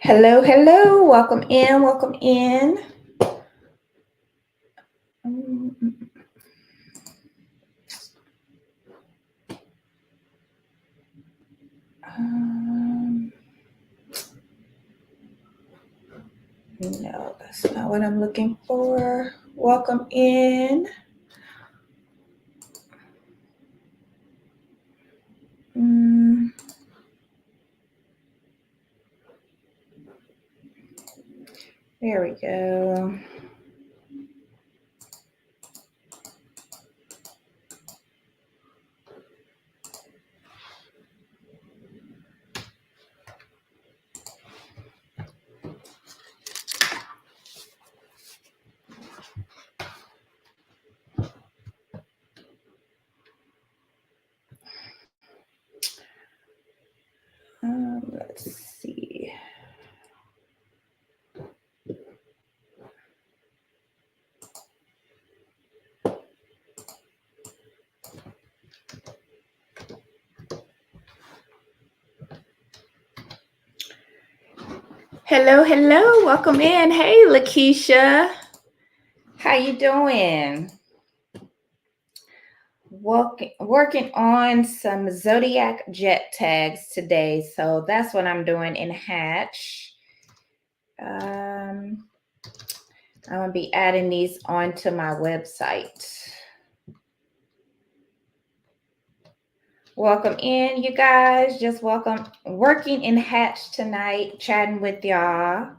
Hello, hello. Welcome in, welcome in. No, that's not what I'm looking for. Welcome in. There we go. Let's see. Hello, hello. Welcome in. Hey, Lakeisha. How you doing? Working on some zodiac jet tags today. So that's what I'm doing in Hatch. I'm going to be adding these onto my website. Welcome in, you guys. Just welcome. Working in Hatch tonight, chatting with y'all.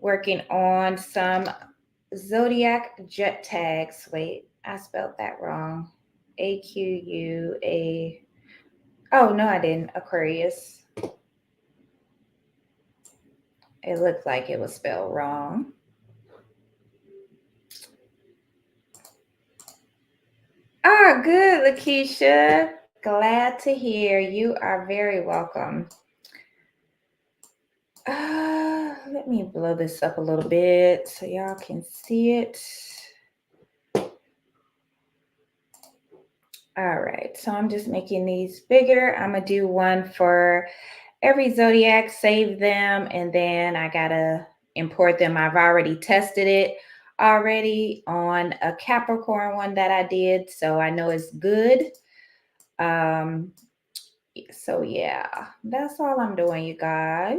Working on some zodiac jet tags. Wait, I spelled that wrong. A-Q-U-A. Oh, no, I didn't. Aquarius. It looked like it was spelled wrong. Ah, good, Lakeisha. Glad to hear. You are very welcome. Let me blow this up a little bit so y'all can see it. All right, so I'm just making these bigger. I'm gonna do one for every zodiac, save them, and then I gotta import them. I've already tested it already on a Capricorn one that I did, so I know it's good. So yeah, that's all I'm doing, you guys.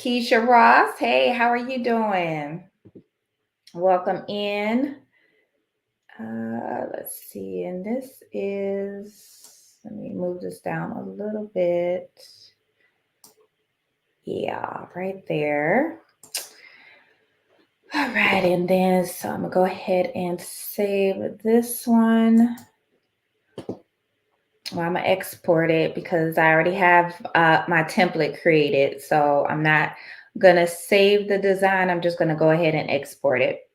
Keisha Ross, hey, how are you doing? Welcome in. Let's see, and this is, let me move this down a little bit. Yeah, right there. All right, and then so I'm gonna go ahead and save this one. Well, I'm gonna export it because I already have my template created, so I'm not gonna save the design. I'm just gonna go ahead and export it.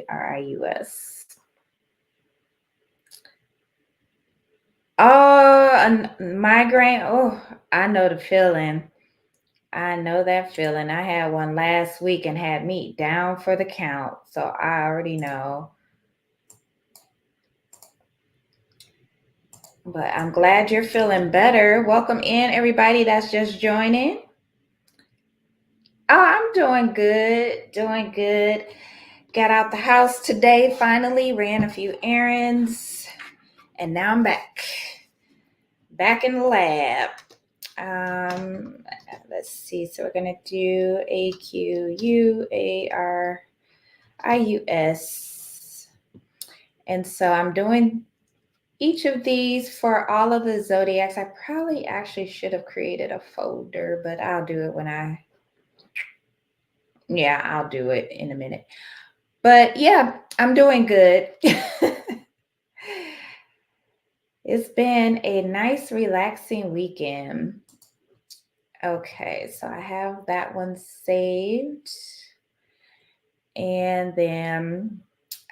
Aquarius. Oh, a migraine. Oh, I know the feeling. I know that feeling. I had one last week and had me down for the count. So I already know. But I'm glad you're feeling better. Welcome in, everybody that's just joining. Oh, I'm doing good. Doing good. Got out the house today finally, ran a few errands, and now I'm back. Back in the lab. Let's see. So we're going to do AQUARIUS. And so I'm doing each of these for all of the zodiacs. I probably actually should have created a folder, but I'll do it I'll do it in a minute. But yeah, I'm doing good. It's been a nice, relaxing weekend. Okay, so I have that one saved. And then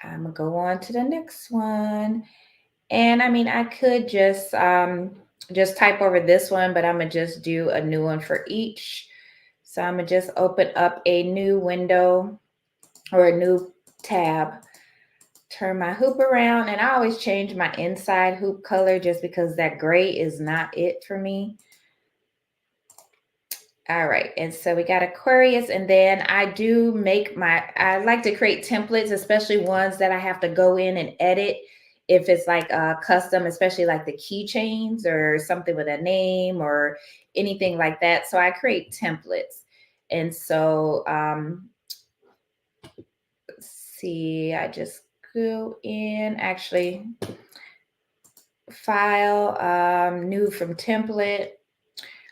I'm gonna go on to the next one. And I mean, I could just type over this one, but I'm gonna just do a new one for each. So I'm gonna just open up a new window or a new tab turn my hoop around, and I always change my inside hoop color just because that gray is not it for me. All right, and so we got Aquarius, and then I like to create templates, especially ones that I have to go in and edit if it's like custom, especially like the keychains or something with a name or anything like that. So I create templates. And so let's see, I just go in, actually, file, new from template.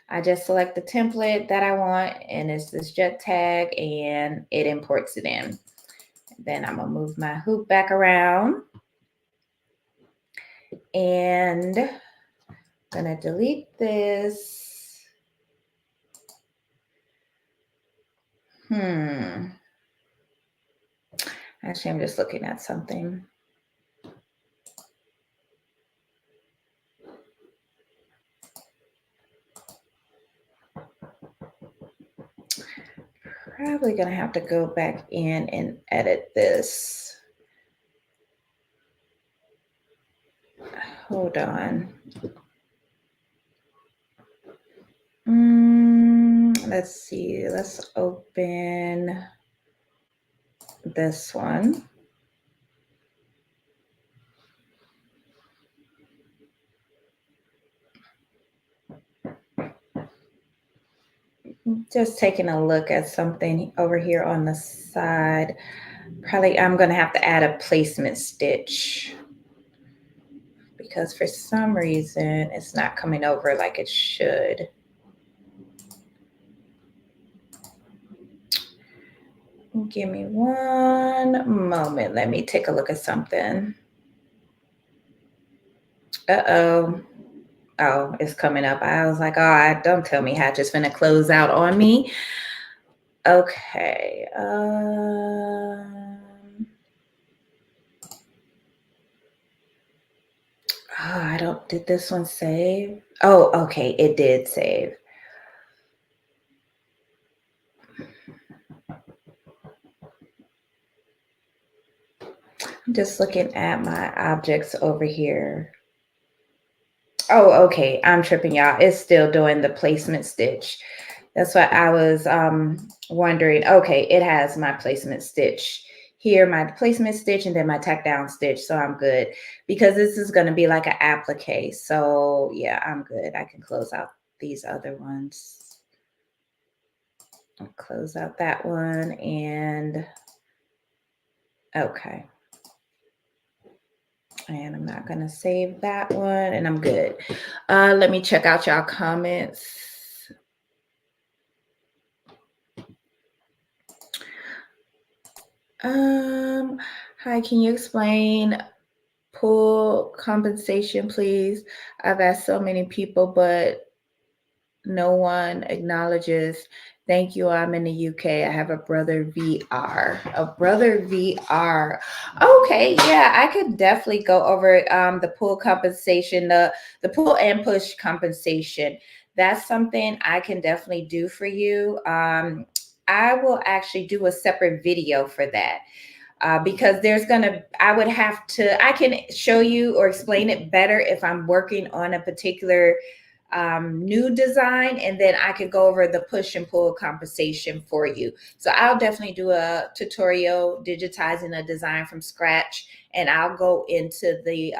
I just select the template that I want, and it's this jet tag, and it imports it in. Then I'm gonna move my hoop back around, and I'm gonna delete this. Actually, I'm just looking at something. Probably gonna have to go back in and edit this. Hold on. Let's see. Let's open this one. Just taking a look at something over here on the side. Probably I'm going to have to add a placement stitch because for some reason it's not coming over like it should. Give me one moment. Let me take a look at something. Uh-oh. Oh, it's coming up. I was like, oh, don't tell me Hatch is finna close out on me. Okay. Did this one save? Oh, okay, it did save. I'm just looking at my objects over here. Oh, okay, I'm tripping, y'all. It's still doing the placement stitch. That's what I was wondering. Okay, it has my placement stitch here, my placement stitch, and then my tack down stitch. So I'm good because this is going to be like an applique. So yeah, I'm good. I can close out these other ones. I'll close out that one, and okay. And I'm not going to save that one, and I'm good. Let me check out y'all comments. Hi, can you explain pull compensation, please? I've asked so many people, but no one acknowledges. Thank you. I'm in the UK. I have a brother VR. A brother VR. Okay, yeah, I could definitely go over the pull compensation, the pull and push compensation. That's something I can definitely do for you. I will actually do a separate video for that. Because I can show you or explain it better if I'm working on a particular new design, and then I could go over the push and pull compensation for you. So I'll definitely do a tutorial digitizing a design from scratch, and I'll go into the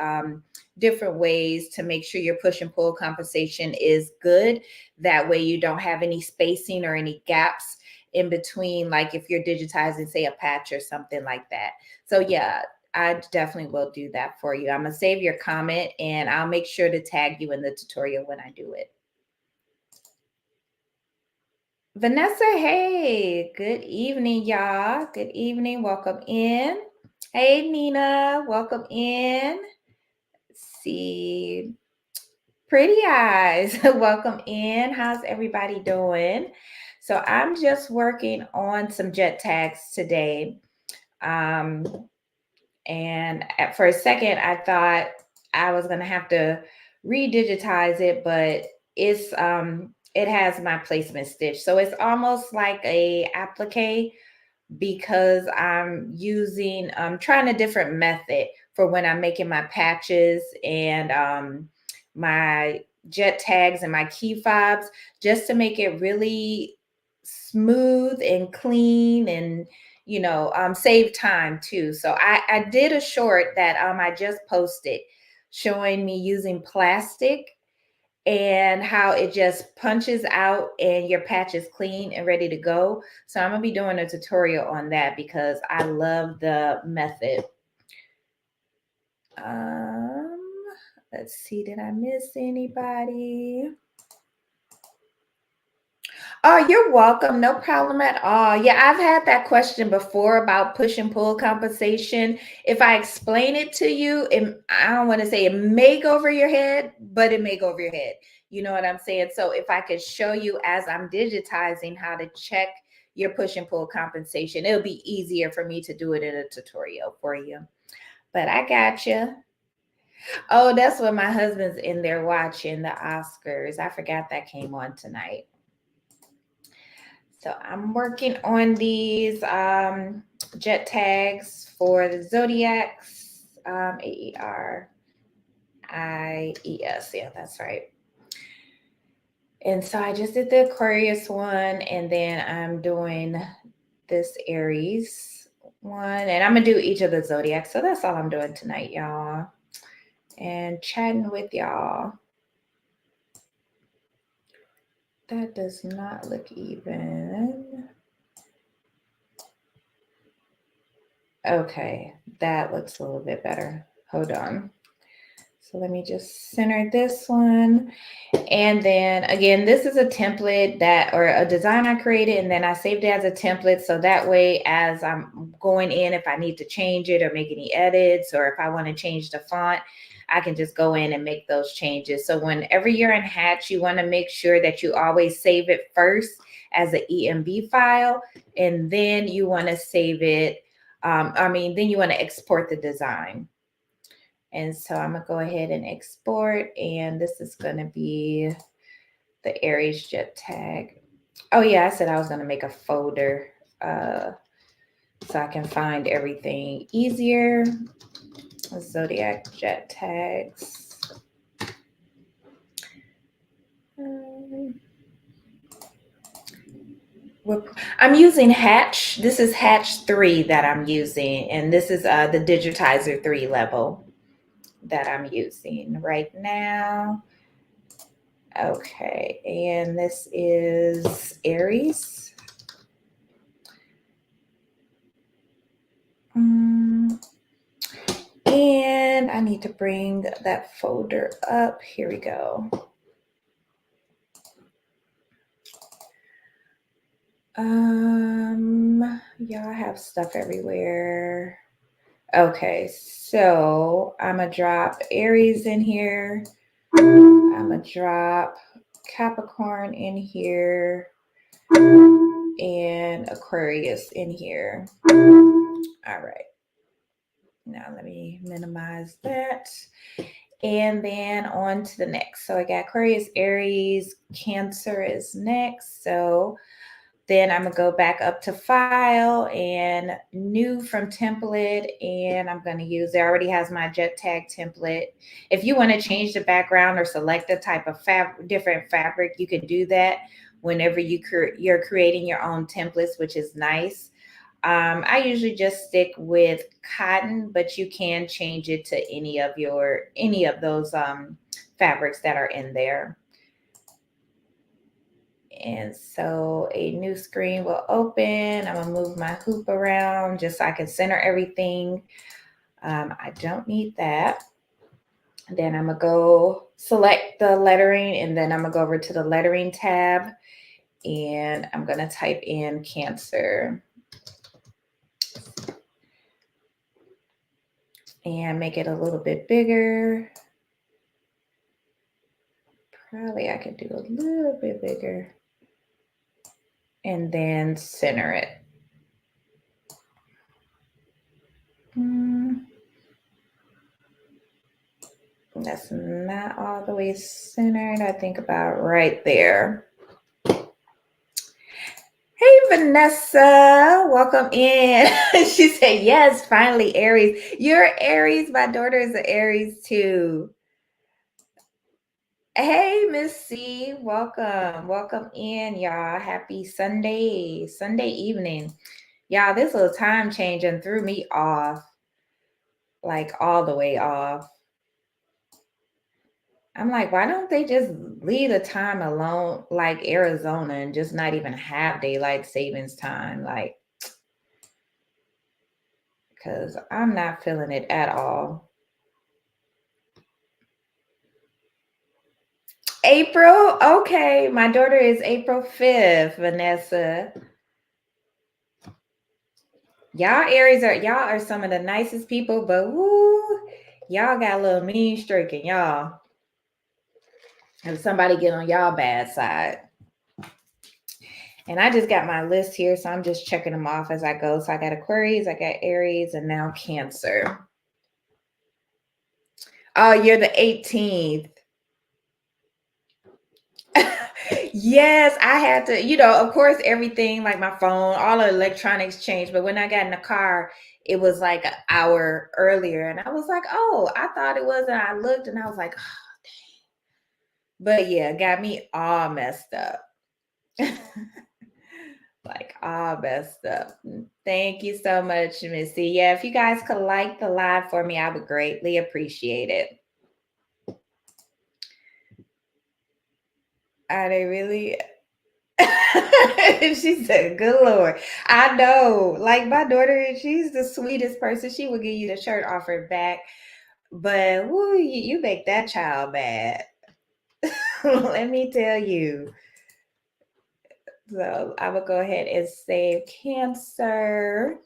different ways to make sure your push and pull compensation is good. That way you don't have any spacing or any gaps in between, like if you're digitizing, say, a patch or something like that. So yeah, I definitely will do that for you. I'm going to save your comment, and I'll make sure to tag you in the tutorial when I do it. Vanessa, hey, good evening, y'all. Good evening. Welcome in. Hey, Nina, welcome in. Let's see. Pretty Eyes, welcome in. How's everybody doing? So I'm just working on some jet tags today. And for a second, I thought I was going to have to redigitize it, but it has my placement stitch. So it's almost like a applique, because I'm trying a different method for when I'm making my patches and my jet tags and my key fobs, just to make it really smooth and clean and save time too. So I did a short that I just posted showing me using plastic and how it just punches out and your patch is clean and ready to go. So I'm gonna be doing a tutorial on that because I love the method. Um, let's see, did I miss anybody? Oh, you're welcome. No problem at all. Yeah, I've had that question before about push and pull compensation. If I explain it to you, I don't want to say it may go over your head, but it may go over your head. You know what I'm saying? So if I could show you as I'm digitizing how to check your push and pull compensation, it'll be easier for me to do it in a tutorial for you. But I got you. Oh, that's what my husband's in there watching the Oscars. I forgot that came on tonight. So I'm working on these jet tags for the zodiacs, AERIES. Yeah, that's right. And so I just did the Aquarius one, and then I'm doing this Aries one, and I'm gonna do each of the zodiacs. So that's all I'm doing tonight, y'all, and chatting with y'all. That does not look even. Okay, that looks a little bit better. Hold on. So let me just center this one. And then again, this is a template or a design I created, and then I saved it as a template. So that way, as I'm going in, if I need to change it or make any edits, or if I want to change the font, I can just go in and make those changes. So whenever you're in Hatch, you want to make sure that you always save it first as an EMB file, and then you want to save it. Then you want to export the design. And so I'm gonna go ahead and export, and this is gonna be the Aries jet tag. Oh yeah, I said I was gonna make a folder so I can find everything easier. Zodiac jet tags. I'm using Hatch. This is Hatch 3 that I'm using, and this is the Digitizer 3 level that I'm using right now. Okay, and this is Aries. And I need to bring that folder up. Here we go. Y'all have stuff everywhere. Okay, so I'm gonna drop Aries in here. I'm gonna drop Capricorn in here and Aquarius in here. All right. Now let me minimize that. And then on to the next. So I got Aquarius, Aries, Cancer is next. So then I'm gonna go back up to file and new from template, and I'm gonna use, it already has my jet tag template. If you want to change the background or select the type of different fabric, you can do that whenever you're creating your own templates, which is nice. I usually just stick with cotton, but you can change it to any of those fabrics that are in there. And so a new screen will open. I'm gonna move my hoop around just so I can center everything. I don't need that. Then I'm gonna go select the lettering, and then I'm gonna go over to the lettering tab, and I'm gonna type in Cancer. And make it a little bit bigger. Probably I could do a little bit bigger. And then center it. That's not all the way centered. I think about right there. Hey, Vanessa. Welcome in. She said, yes, finally, Aries. You're Aries. My daughter is an Aries too. Hey, Miss C. Welcome. Welcome in, y'all. Happy Sunday. Sunday evening. Y'all, this little time change and threw me off. Like all the way off. I'm like, why don't they just leave the time alone like Arizona and just not even have daylight savings time? Like, because I'm not feeling it at all. April? Okay. My daughter is April 5th, Vanessa. Y'all Aries y'all are some of the nicest people, but woo, y'all got a little mean streak in y'all. And somebody get on y'all bad side. And I just got my list here, so I'm just checking them off as I go. So I got Aquarius, I got Aries, and now Cancer. Oh, you're the 18th. Yes, I had to, of course, everything like my phone, all the electronics changed. But when I got in the car, it was like an hour earlier. And I was like, oh, I thought it was. And I looked and I was like, oh, dang. But yeah, got me all messed up. Like all messed up. Thank you so much, Missy. Yeah, if you guys could like the live for me, I would greatly appreciate it. Are they really? She said, good Lord. I know. Like my daughter, she's the sweetest person. She will give you the shirt off her back. But woo, you make that child bad. Let me tell you. So I will go ahead and save Cancer.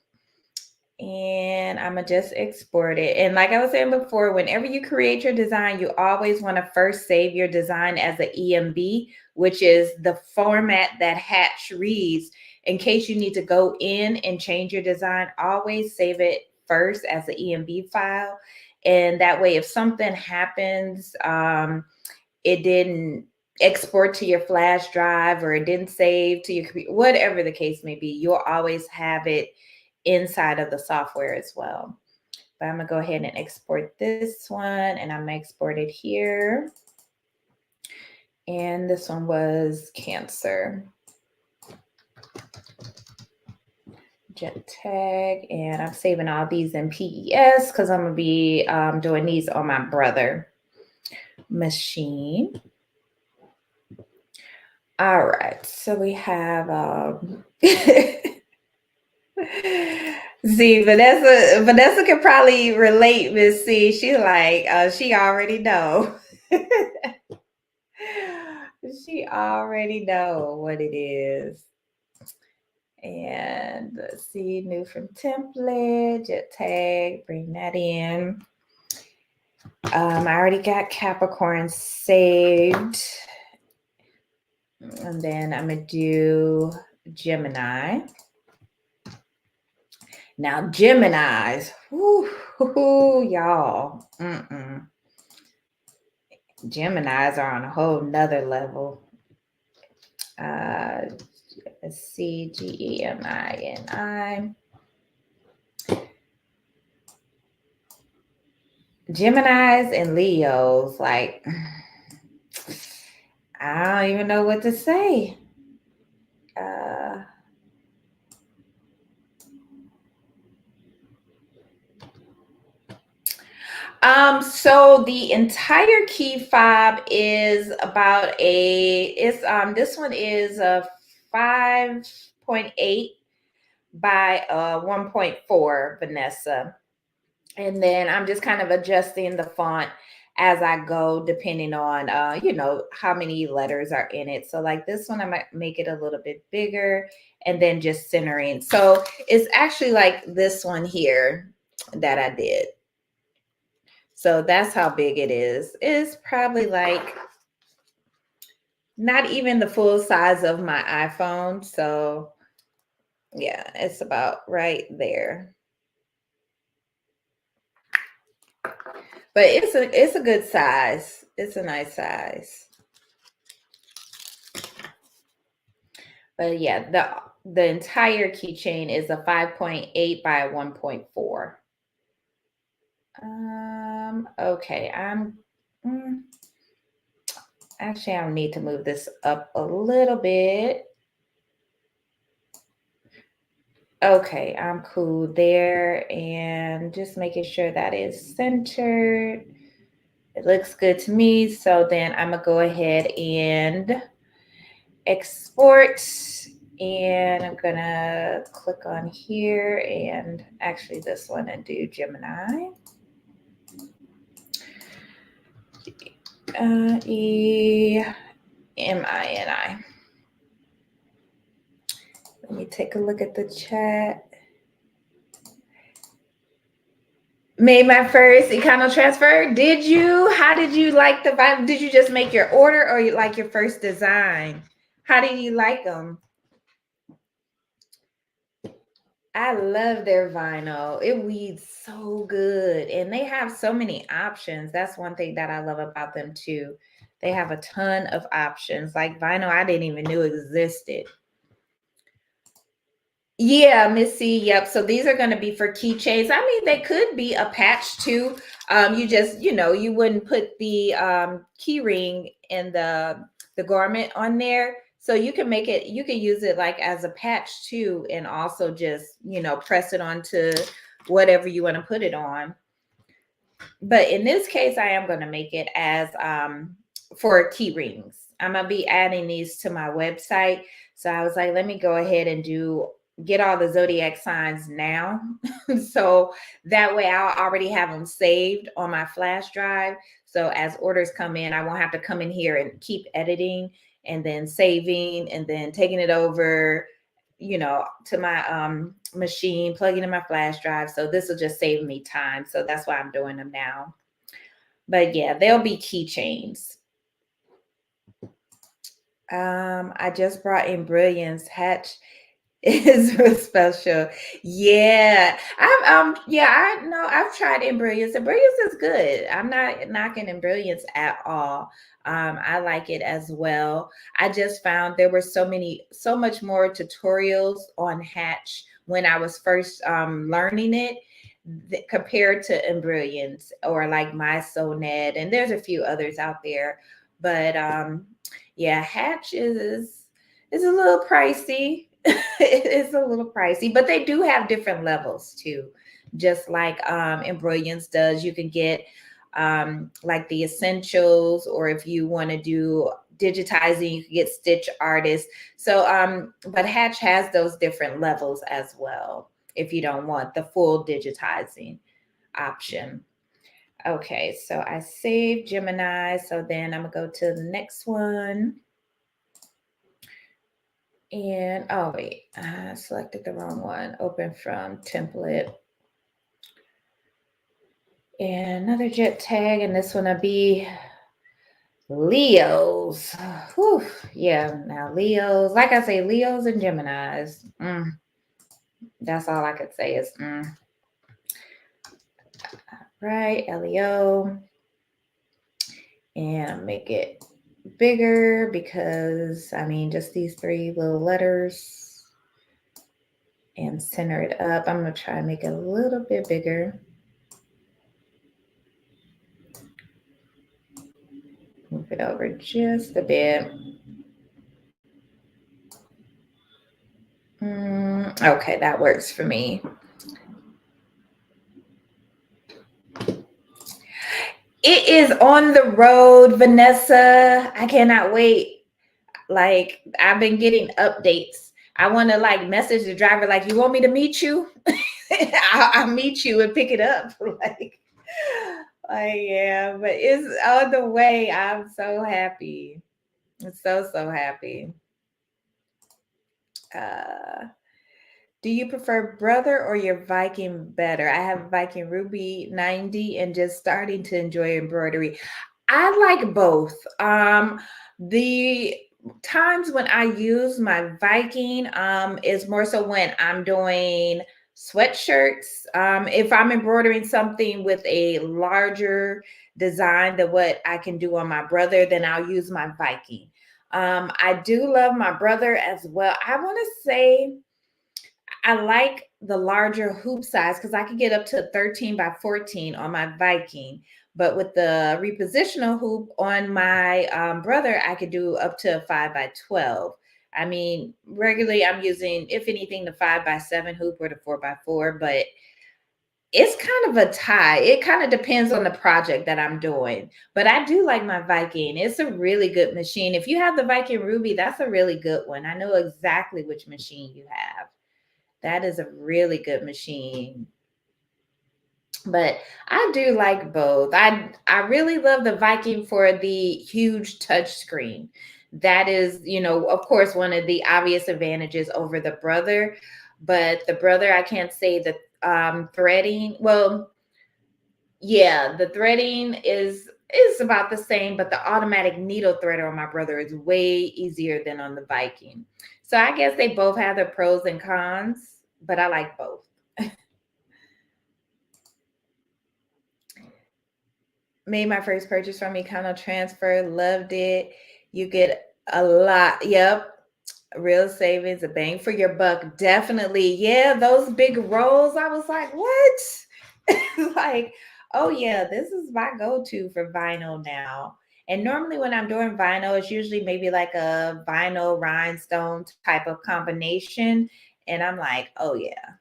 And I'm going to just export it. And like I was saying before, whenever you create your design, you always want to first save your design as an EMB, which is the format that Hatch reads. In case you need to go in and change your design, always save it first as an EMB file. And that way, if something happens, it didn't export to your flash drive or it didn't save to your computer, whatever the case may be, you'll always have it inside of the software as well. But I'm gonna go ahead and export this one, and I'm gonna export it here. And this one was Cancer. Jet tag, and I'm saving all these in PES because I'm gonna be doing these on my brother machine. All right, so we have See, Vanessa can probably relate, Miss C. She like, she already know. She already know what it is. And let's see, new from template, jet tag, bring that in. I already got Capricorn saved. And then I'm gonna do Gemini. Now, Geminis, y'all. Geminis are on a whole nother level. Let's see, Gemini. Geminis and Leos, like, I don't even know what to say. So the entire key fob is about this one is a 5.8 by 1.4, Vanessa. And then I'm just kind of adjusting the font as I go, depending on, how many letters are in it. So like this one, I might make it a little bit bigger and then just centering. So it's actually like this one here that I did. So that's how big it is. It's probably like not even the full size of my iPhone. So yeah, it's about right there. But it's a good size. It's a nice size. But yeah, the entire keychain is a 5.8 by 1.4. Okay, actually, I need to move this up a little bit. Okay, I'm cool there, and just making sure that is centered. It looks good to me. So then I'm gonna go ahead and export, and I'm gonna click on here and actually this one and do Gemini. E-M-I-N-I. Let me take a look at the chat. Made my first econo transfer. Did you? How did you like the vibe? Did you just make your order or you like your first design? How did you like them? I love their vinyl. It weaves so good. And they have so many options. That's one thing that I love about them too. They have a ton of options. Like vinyl, I didn't even know existed. Yeah, Missy. Yep. So these are going to be for keychains. I mean, they could be a patch too. You just, you wouldn't put the key ring in the garment on there. So you can make it, you can use it like as a patch too, and also just, press it onto whatever you want to put it on. But in this case, I am going to make it as for key rings. I'm going to be adding these to my website. So I was like, let me go ahead and get all the zodiac signs now. So that way I'll already have them saved on my flash drive. So as orders come in, I won't have to come in here and keep editing and then saving and then taking it over, to my machine, plugging in my flash drive. So this will just save me time. So that's why I'm doing them now. But yeah, they'll be keychains. I just brought in Brilliance Hatch is real special. Yeah. I know I've tried Embrilliance. Embrilliance is good. I'm not knocking Embrilliance at all. I like it as well. I just found there were so much more tutorials on Hatch when I was first learning it compared to Embrilliance or like My Sonet, and there's a few others out there. But yeah, Hatch is a little pricey. It's a little pricey, but they do have different levels too. Just like Embrilliance does, you can get like the essentials, or if you want to do digitizing, you can get Stitch Artist. So but Hatch has those different levels as well if you don't want the full digitizing option. Okay, so I saved Gemini. So then I'm gonna go to the next one. And oh wait, I selected the wrong one. Open from template. And another jet tag, and this one will be Leos. Whew. Yeah, now Leos, like I say, Leos and Geminis. That's all I could say is right, LEO. And make it bigger because I mean just these three little letters, and center it up. I'm gonna try and make it a little bit bigger. Move it over just a bit. Okay, that works for me. It is on the road, Vanessa. I cannot wait. Like, I've been getting updates. I want to like message the driver, like, you want me to meet you? I'll meet you and pick it up. Like, yeah, but it's on the way. I'm so happy. I'm so happy. Do you prefer Brother or your Viking better? I have Viking Ruby 90 and just starting to enjoy embroidery. I like both. The times when I use my Viking is more so when I'm doing sweatshirts. If I'm embroidering something with a larger design than what I can do on my Brother, then I'll use my Viking. I do love my brother as well. I want to say I like the larger hoop size because I could get up to 13 by 14 on my Viking. But with the repositional hoop on my brother, I could do up to a 5 by 12. I mean, regularly I'm using, if anything, the 5 by 7 hoop or the 4 by 4, but it's kind of a tie. It kind of depends on the project that I'm doing. But I do like my Viking. It's a really good machine. If you have the Viking Ruby, that's a really good one. I know exactly which machine you have. That is a really good machine. But I do like both. I really love the Viking for the huge touch screen. That is, of course, one of the obvious advantages over the brother. But the brother, I can't say that threading. Well, yeah, the threading is about the same, but the automatic needle threader on my brother is way easier than on the Viking. So I guess they both have their pros and cons, but I like both. Made my first purchase from Econo Transfer, loved it. You get a lot. Yep. Real savings, a bang for your buck. Definitely. Yeah, those big rolls. I was like, what? Like, oh yeah, this is my go-to for vinyl now. And normally when I'm doing vinyl, it's usually maybe like a vinyl rhinestone type of combination. And I'm like, oh yeah,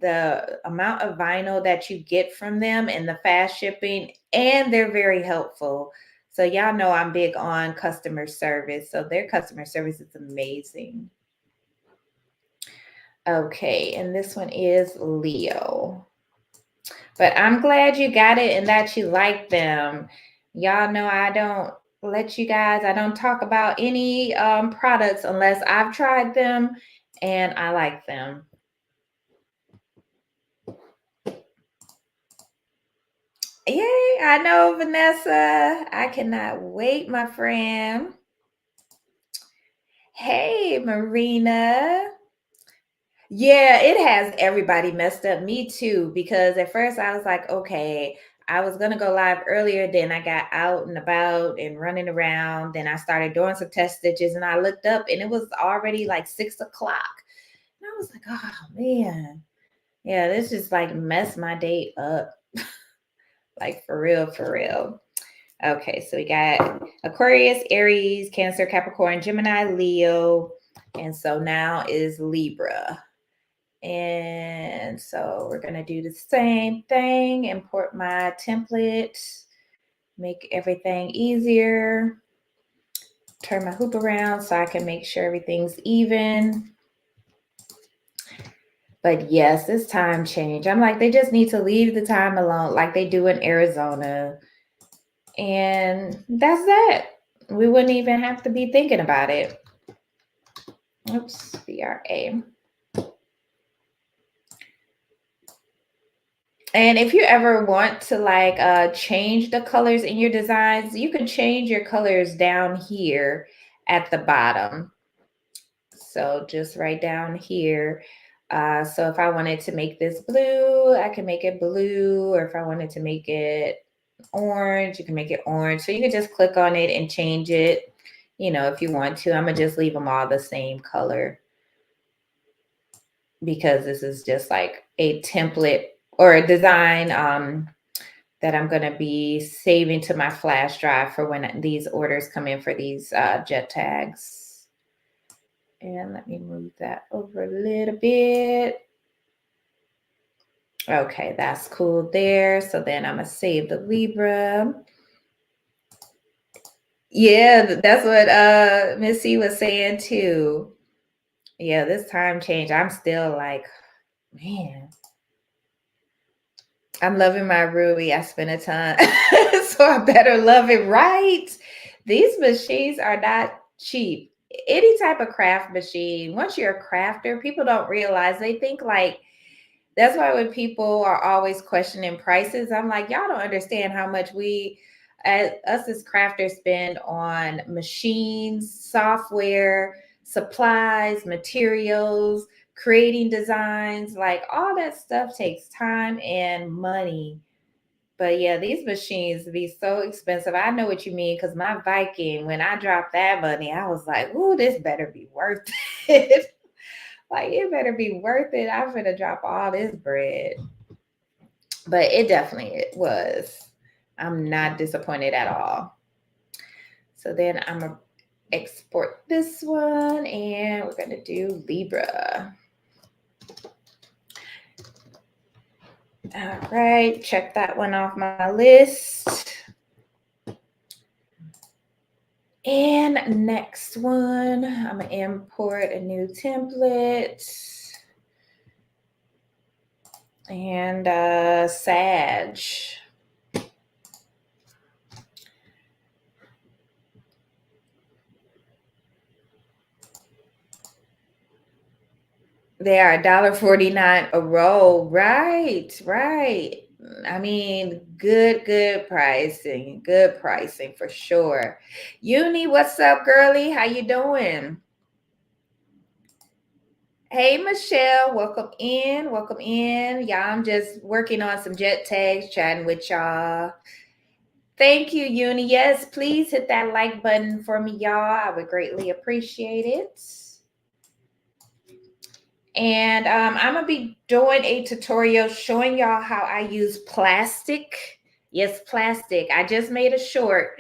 the amount of vinyl that you get from them and the fast shipping, and they're very helpful. So y'all know I'm big on customer service. So their customer service is amazing. Okay, and this one is Leo. But I'm glad you got it and that you like them. Y'all know I don't talk about any products unless I've tried them and I like them. Yay, I know, Vanessa. I cannot wait, my friend. Hey, Marina. Yeah, it has everybody messed up. Me too, because at first I was like, okay, I was going to go live earlier. Then I got out and about and running around. Then I started doing some test stitches and I looked up and it was already like 6 o'clock. And I was like, oh, man. Yeah, this just like messed my day up. Like for real, for real. Okay, so we got Aquarius, Aries, Cancer, Capricorn, Gemini, Leo, and so now is Libra. And so we're going to do the same thing, import my template, make everything easier, turn my hoop around so I can make sure everything's even. But yes, this time change. I'm like, they just need to leave the time alone like they do in Arizona. And that's that. We wouldn't even have to be thinking about it. Oops, BRA. And if you ever want to like change the colors in your designs, you can change your colors down here at the bottom. So just right down here. So if I wanted to make this blue, I can make it blue. Or if I wanted to make it orange, you can make it orange. So you can just click on it and change it, if you want to. I'm going to just leave them all the same color because this is just like a template or a design that I'm going to be saving to my flash drive for when these orders come in for these jet tags. And let me move that over a little bit. Okay, that's cool there. So then I'm going to save the Libra. Yeah, that's what Missy was saying too. Yeah, this time change. I'm still like, man, I'm loving my Ruby. I spent a ton, so I better love it right. These machines are not cheap. Any type of craft machine, once you're a crafter, people don't realize, they think like, that's why when people are always questioning prices, I'm like, y'all don't understand how much us as crafters spend on machines, software, supplies, materials, creating designs. Like all that stuff takes time and money. But yeah, these machines be so expensive. I know what you mean, because my Viking, when I dropped that money, I was like, ooh, this better be worth it. Like, it better be worth it. I'm gonna drop all this bread. But it definitely was. I'm not disappointed at all. So then I'm gonna export this one, and we're gonna do Libra. All right, check that one off my list. And next one, I'm gonna import a new template. And Sag. They are $1.49 a roll. Right, right. I mean, good pricing. Good pricing for sure. Uni, what's up, girly? How you doing? Hey, Michelle, welcome in. Welcome in. Y'all, I'm just working on some jet tags, chatting with y'all. Thank you, Uni. Yes, please hit that like button for me, y'all. I would greatly appreciate it. And I'm going to be doing a tutorial showing y'all how I use plastic. Yes, plastic. I just made a short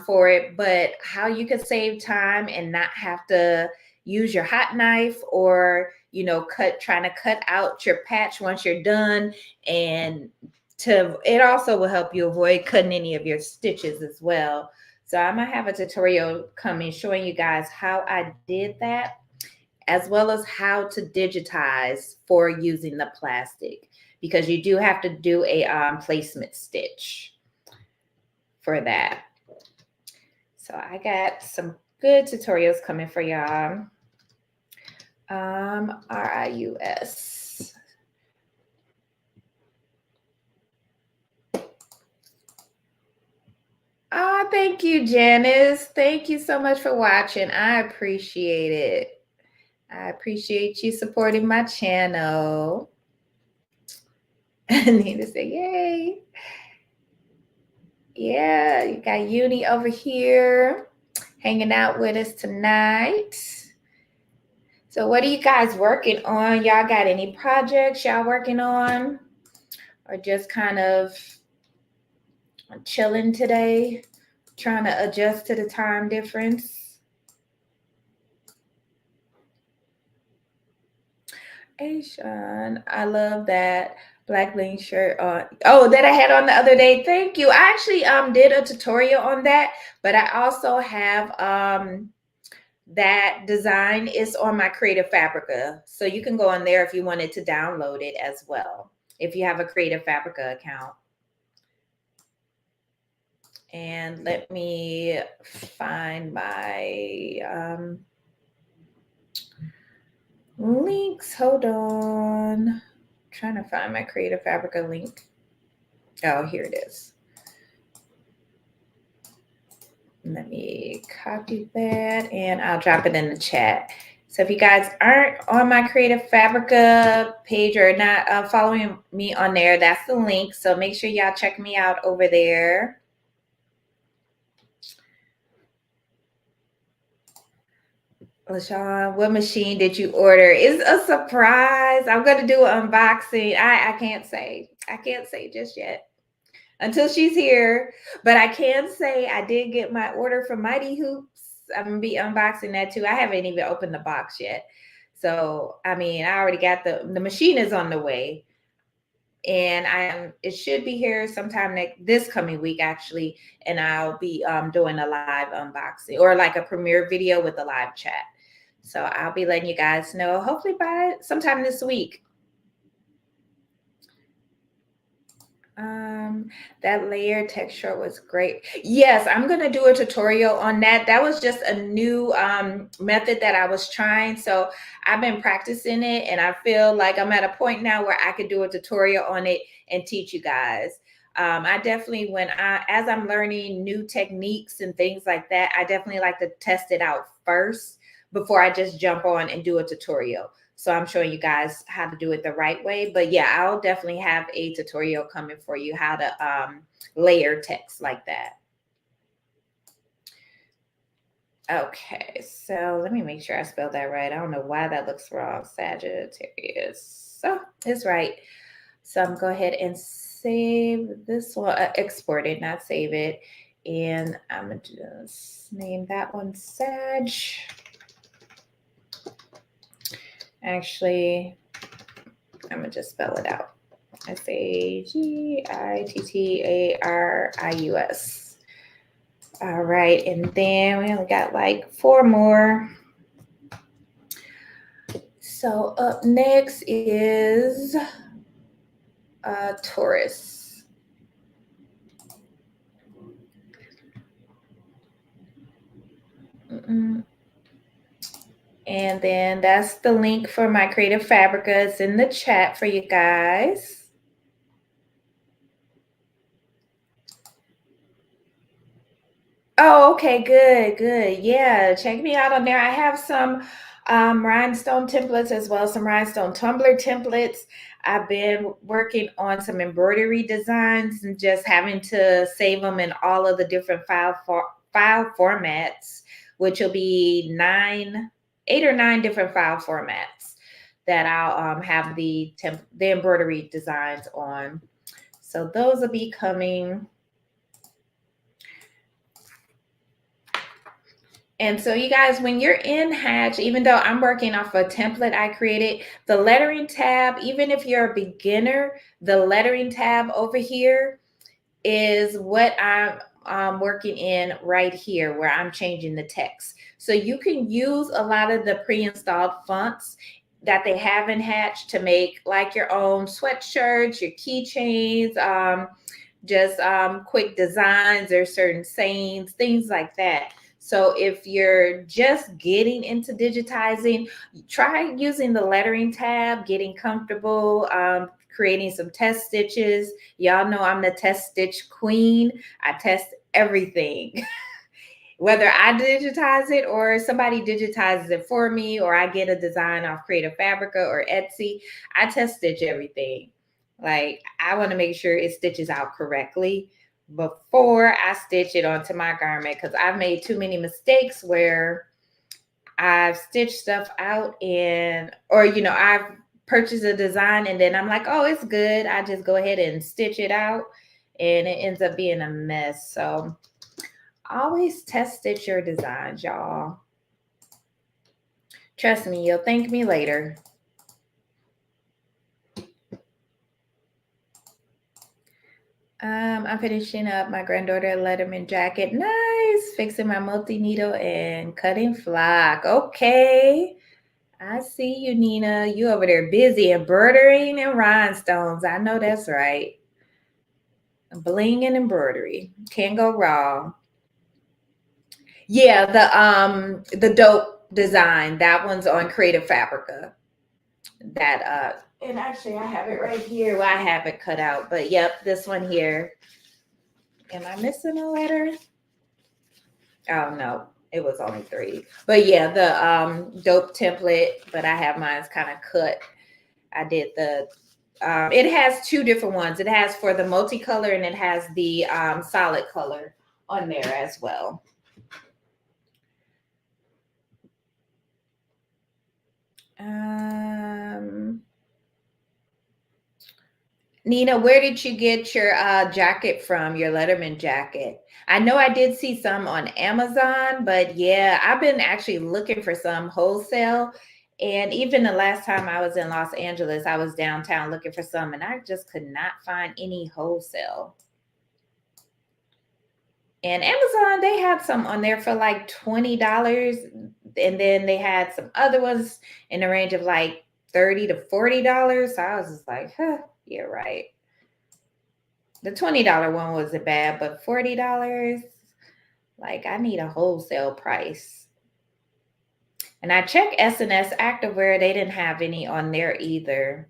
for it, but how you can save time and not have to use your hot knife or, trying to cut out your patch once you're done. And it also will help you avoid cutting any of your stitches as well. So I'm going to have a tutorial coming showing you guys how I did that, as well as how to digitize for using the plastic, because you do have to do a placement stitch for that. So I got some good tutorials coming for y'all. RIUS. Oh, thank you, Janice. Thank you so much for watching. I appreciate it. I appreciate you supporting my channel. I need to say, yay. Yeah, you got Uni over here hanging out with us tonight. So what are you guys working on? Y'all got any projects y'all working on? Or just kind of chilling today, trying to adjust to the time difference? Hey, Sean, I love that black bling shirt on. Oh, that I had on the other day. Thank you. I actually did a tutorial on that, but I also have that design is on my Creative Fabrica. So you can go on there if you wanted to download it as well, if you have a Creative Fabrica account. And let me find my links. Hold on. I'm trying to find my Creative Fabrica link. Oh, here it is. Let me copy that and I'll drop it in the chat. So if you guys aren't on my Creative Fabrica page or not following me on there, that's the link. So make sure y'all check me out over there. LaShawn, what machine did you order? It's a surprise. I'm going to do an unboxing. I can't say. I can't say just yet until she's here. But I can say I did get my order from Mighty Hoops. I'm going to be unboxing that too. I haven't even opened the box yet. So, I mean, I already got the machine is on the way. And it should be here sometime this coming week, actually. And I'll be doing a live unboxing or like a premiere video with a live chat. So I'll be letting you guys know, hopefully by sometime this week. That layer texture was great. Yes, I'm going to do a tutorial on that. That was just a new method that I was trying. So I've been practicing it and I feel like I'm at a point now where I could do a tutorial on it and teach you guys. I definitely, as I'm learning new techniques and things like that, I definitely like to test it out first before I just jump on and do a tutorial. So I'm showing you guys how to do it the right way. But yeah, I'll definitely have a tutorial coming for you how to layer text like that. Okay, so let me make sure I spelled that right. I don't know why that looks wrong. Sagittarius. So it's right. So I'm going to go ahead and save this one, export it, not save it. And I'm going to just name that one Sag. Actually, I'm going to just spell it out. Sagittarius. All right, and then we only got like 4 more. So up next is Taurus. And then that's the link for my Creative Fabrica. It's in the chat for you guys. Oh, okay, good. Yeah, check me out on there. I have some rhinestone templates as well, some rhinestone tumbler templates. I've been working on some embroidery designs and just having to save them in all of the different file formats, which will be 8 or 9 different file formats that I'll have the embroidery designs on. So those will be coming. And so you guys, when you're in Hatch, even though I'm working off a template I created, the lettering tab, even if you're a beginner, the lettering tab over here is what I'm working in right here where I'm changing the text. So you can use a lot of the pre-installed fonts that they have in Hatch to make like your own sweatshirts, your keychains, just quick designs or certain sayings, things like that. So if you're just getting into digitizing, try using the lettering tab, getting comfortable, creating some test stitches. Y'all know I'm the test stitch queen. I test everything. Whether I digitize it or somebody digitizes it for me, or I get a design off Creative Fabrica or Etsy, I test stitch everything. Like, I want to make sure it stitches out correctly before I stitch it onto my garment, because I've made too many mistakes where I've stitched stuff out or I've purchased a design and then I'm like, oh, it's good. I just go ahead and stitch it out and it ends up being a mess. So always test stitch your designs, y'all. Trust me, you'll thank me later. I'm finishing up my granddaughter Letterman jacket. Nice. Fixing my multi-needle and cutting flock. Okay. I see you, Nina. You over there busy embroidering and rhinestones. I know that's right. Bling and embroidery. Can't go wrong. Yeah, the dope design. That one's on Creative Fabrica. That and actually I have it right here. Well, I have it cut out, but yep, this one here. Am I missing a letter? Oh no, it was only 3. But yeah, the dope template, but I have mine's kind of cut. I did the it has 2 different ones. It has for the multicolor and it has the solid color on there as well. Nina, where did you get your jacket from, your Letterman jacket? I know I did see some on Amazon, but yeah, I've been actually looking for some wholesale. And even the last time I was in Los Angeles, I was downtown looking for some, and I just could not find any wholesale. And Amazon, they had some on there for like $20. And then they had some other ones in the range of like $30 to $40. So I was just like, huh, yeah, right. The $20 one wasn't bad, but $40, like I need a wholesale price. And I checked S&S Activewear, they didn't have any on there either.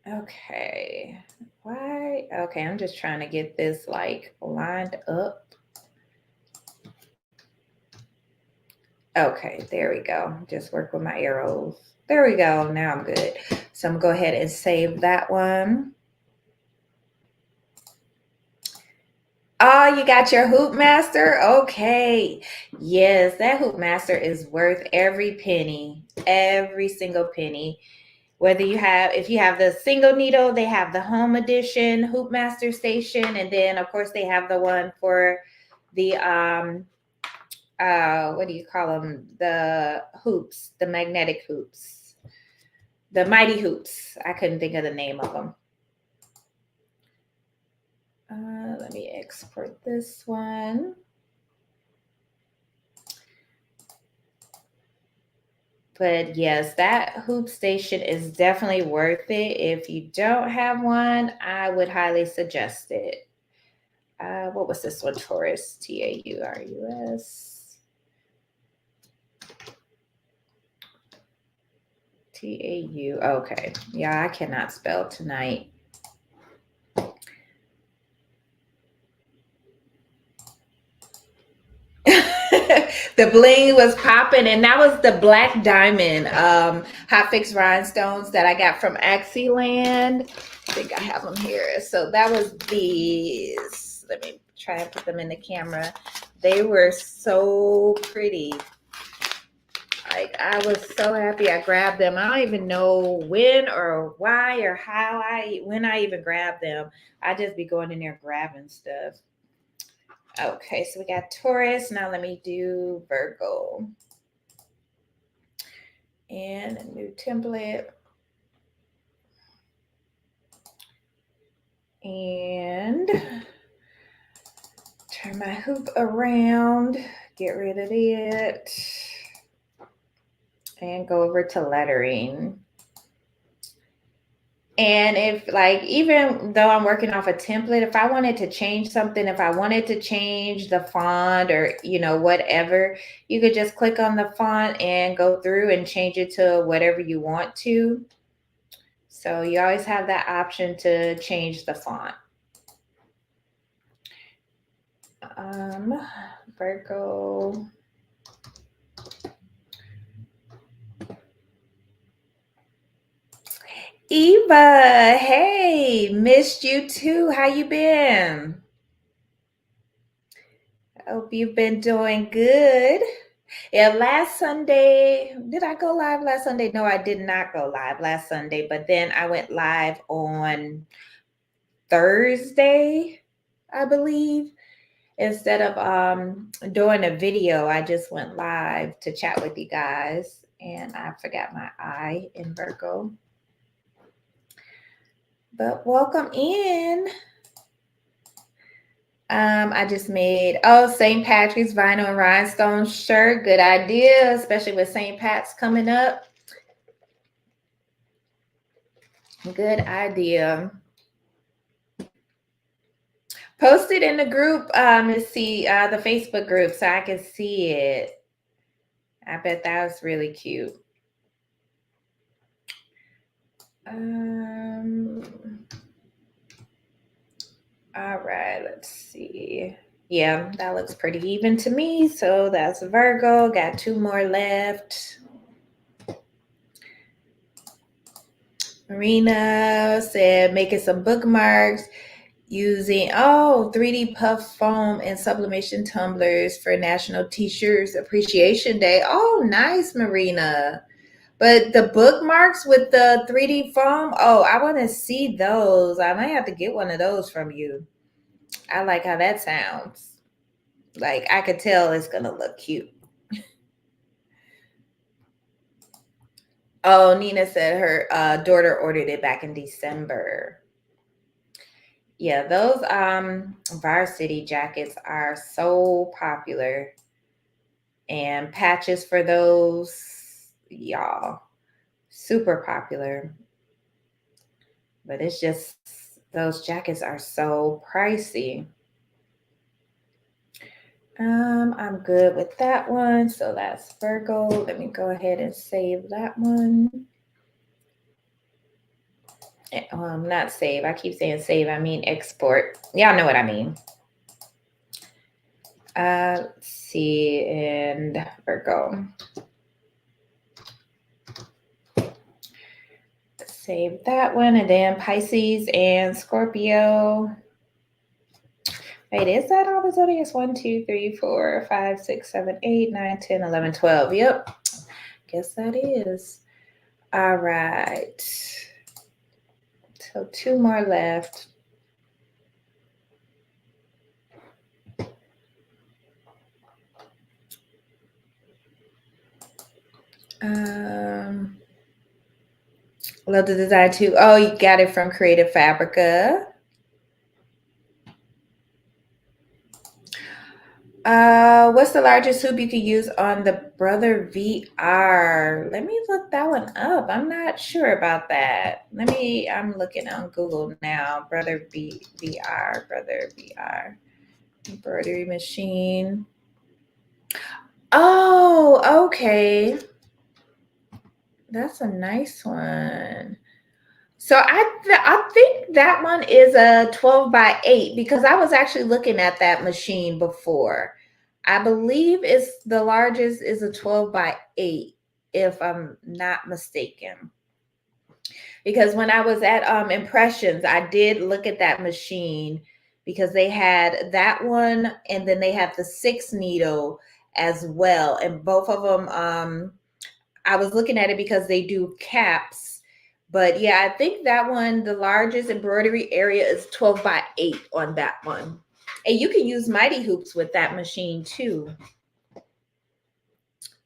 Okay. Why? Okay, I'm just trying to get this like lined up. Okay, there we go. Just work with my arrows. There we go. Now I'm good. So I'm going to go ahead and save that one. Oh, you got your hoop master? Okay. Yes, that hoop master is worth every penny, every single penny. Whether if you have the single needle, they have the home edition hoop master station, and then of course they have the one for the what do you call them? The hoops, the magnetic hoops, the mighty hoops. I couldn't think of the name of them. Let me export this one. But yes, that hoop station is definitely worth it. If you don't have one, I would highly suggest it. What was this one? Taurus, Taurus. Tau. Okay. Yeah, I cannot spell tonight. The bling was popping, and that was the black diamond hot fix rhinestones that I got from Axiland. I think I have them here. So that was these. Let me try and put them in the camera. They were so pretty. Like, I was so happy I grabbed them. I don't even know when or why or when I even grabbed them. I just be going in there grabbing stuff. Okay, so we got Taurus. Now let me do Virgo. And a new template. And turn my hoop around, get rid of it, and go over to lettering. And if, like, even though I'm working off a template, if I wanted to change something, if I wanted to change the font or, whatever, you could just click on the font and go through and change it to whatever you want to. So you always have that option to change the font. Virgo. Eva, hey, missed you too. How you been? I hope you've been doing good. Yeah, last Sunday, did I go live last Sunday? No, I did not go live last Sunday, but then I went live on Thursday, I believe. Instead of doing a video, I just went live to chat with you guys, and I forgot my I in Virgo. But welcome in. I just made St. Patrick's vinyl and rhinestone shirt. Good idea, especially with St. Pat's coming up. Good idea. Post it in the group to see the Facebook group so I can see it. I bet that was really cute. All right, let's see. Yeah, that looks pretty even to me. So that's Virgo. Got 2 more left. Marina said making some bookmarks using 3D puff foam and sublimation tumblers for National Teachers Appreciation Day. Oh, nice, Marina. But the bookmarks with the 3D foam, I want to see those. I might have to get one of those from you. I like how that sounds. Like, I could tell it's going to look cute. Oh, Nina said her daughter ordered it back in December. Yeah, those varsity jackets are so popular. And patches for those, y'all, super popular. But it's just, those jackets are so pricey. I'm good with that one. So that's Virgo. Let me go ahead and save that one. Not save. I keep saying save. I mean export. Y'all know what I mean. Let's see, and Virgo. Save that one, and then Pisces and Scorpio. Wait, is that all the zodiacs? 1, 2, 3, 4, 5, 6, 7, 8, 9, 10, 11, 12. Yep. Guess that is. All right. So 2 more left. Love the design too. Oh, you got it from Creative Fabrica. What's the largest hoop you could use on the Brother VR? Let me look that one up. I'm not sure about that. I'm looking on Google now. Brother VR, Brother VR. Embroidery machine. Oh, okay. That's a nice one. So I think that one is a 12 by 8 because I was actually looking at that machine before. I believe it's the largest is a 12 by 8, if I'm not mistaken. Because when I was at Impressions, I did look at that machine because they had that one and then they have the 6 needle as well. And both of them, I was looking at it because they do caps. But yeah, I think that one, the largest embroidery area is 12 by 8 on that one. And you can use mighty hoops with that machine too.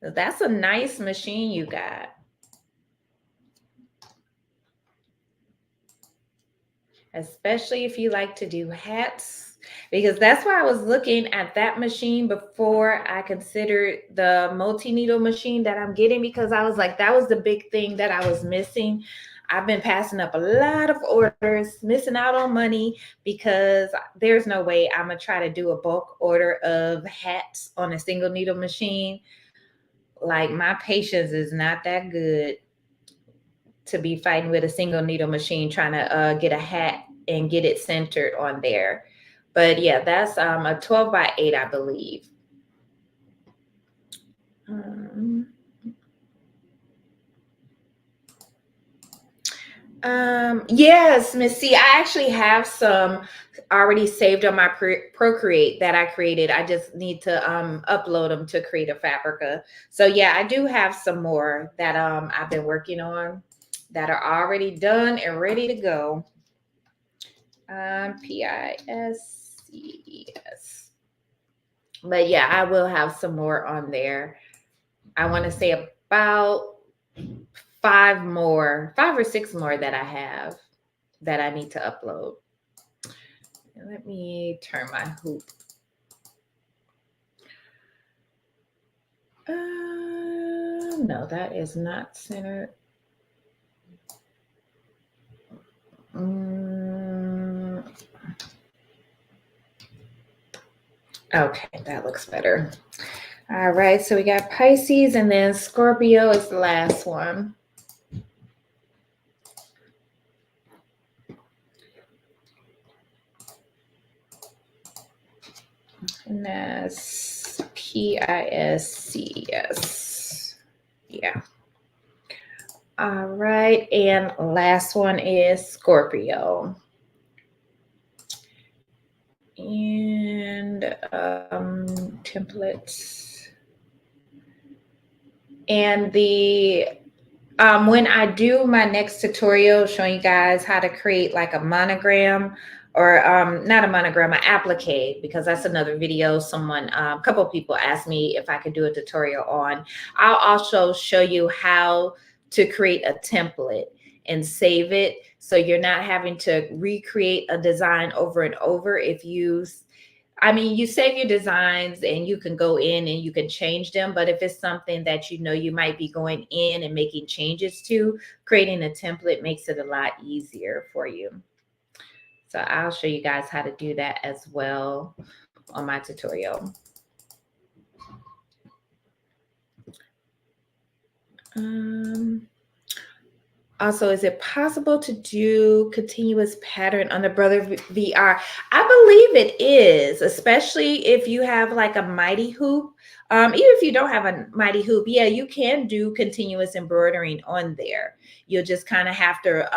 So that's a nice machine you got. Especially if you like to do hats, because that's why I was looking at that machine before I considered the multi-needle machine that I'm getting, because I was like, that was the big thing that I was missing. I've been passing up a lot of orders, missing out on money, because there's no way I'm going to try to do a bulk order of hats on a single needle machine. Like, my patience is not that good to be fighting with a single needle machine trying to get a hat and get it centered on there. But yeah, that's a 12 by 8, I believe. Yes, Miss C. I actually have some already saved on my Procreate that I created. I just need to upload them to Creative Fabrica. So yeah, I do have some more that I've been working on that are already done and ready to go. PISCES. But yeah, I will have some more on there. I want to say about 5 or 6 more that I have that I need to upload. Let me turn my hoop. No, that is not centered. Okay, that looks better. All right, so we got Pisces, and then Scorpio is the last one. And that's PISCES. Yeah. All right, and last one is Scorpio. And templates. And the when I do my next tutorial showing you guys how to create like a monogram, or not a monogram, an applique, because that's another video someone, a couple of people asked me if I could do a tutorial on. I'll also show you how to create a template and save it, so you're not having to recreate a design over and over. You save your designs and you can go in and you can change them. But if it's something that you might be going in and making changes to, creating a template makes it a lot easier for you. So I'll show you guys how to do that as well on my tutorial. Also, is it possible to do continuous pattern on the Brother VR? I believe it is, especially if you have like a mighty hoop. Even if you don't have a mighty hoop, yeah, you can do continuous embroidering on there. You'll just kind of have to,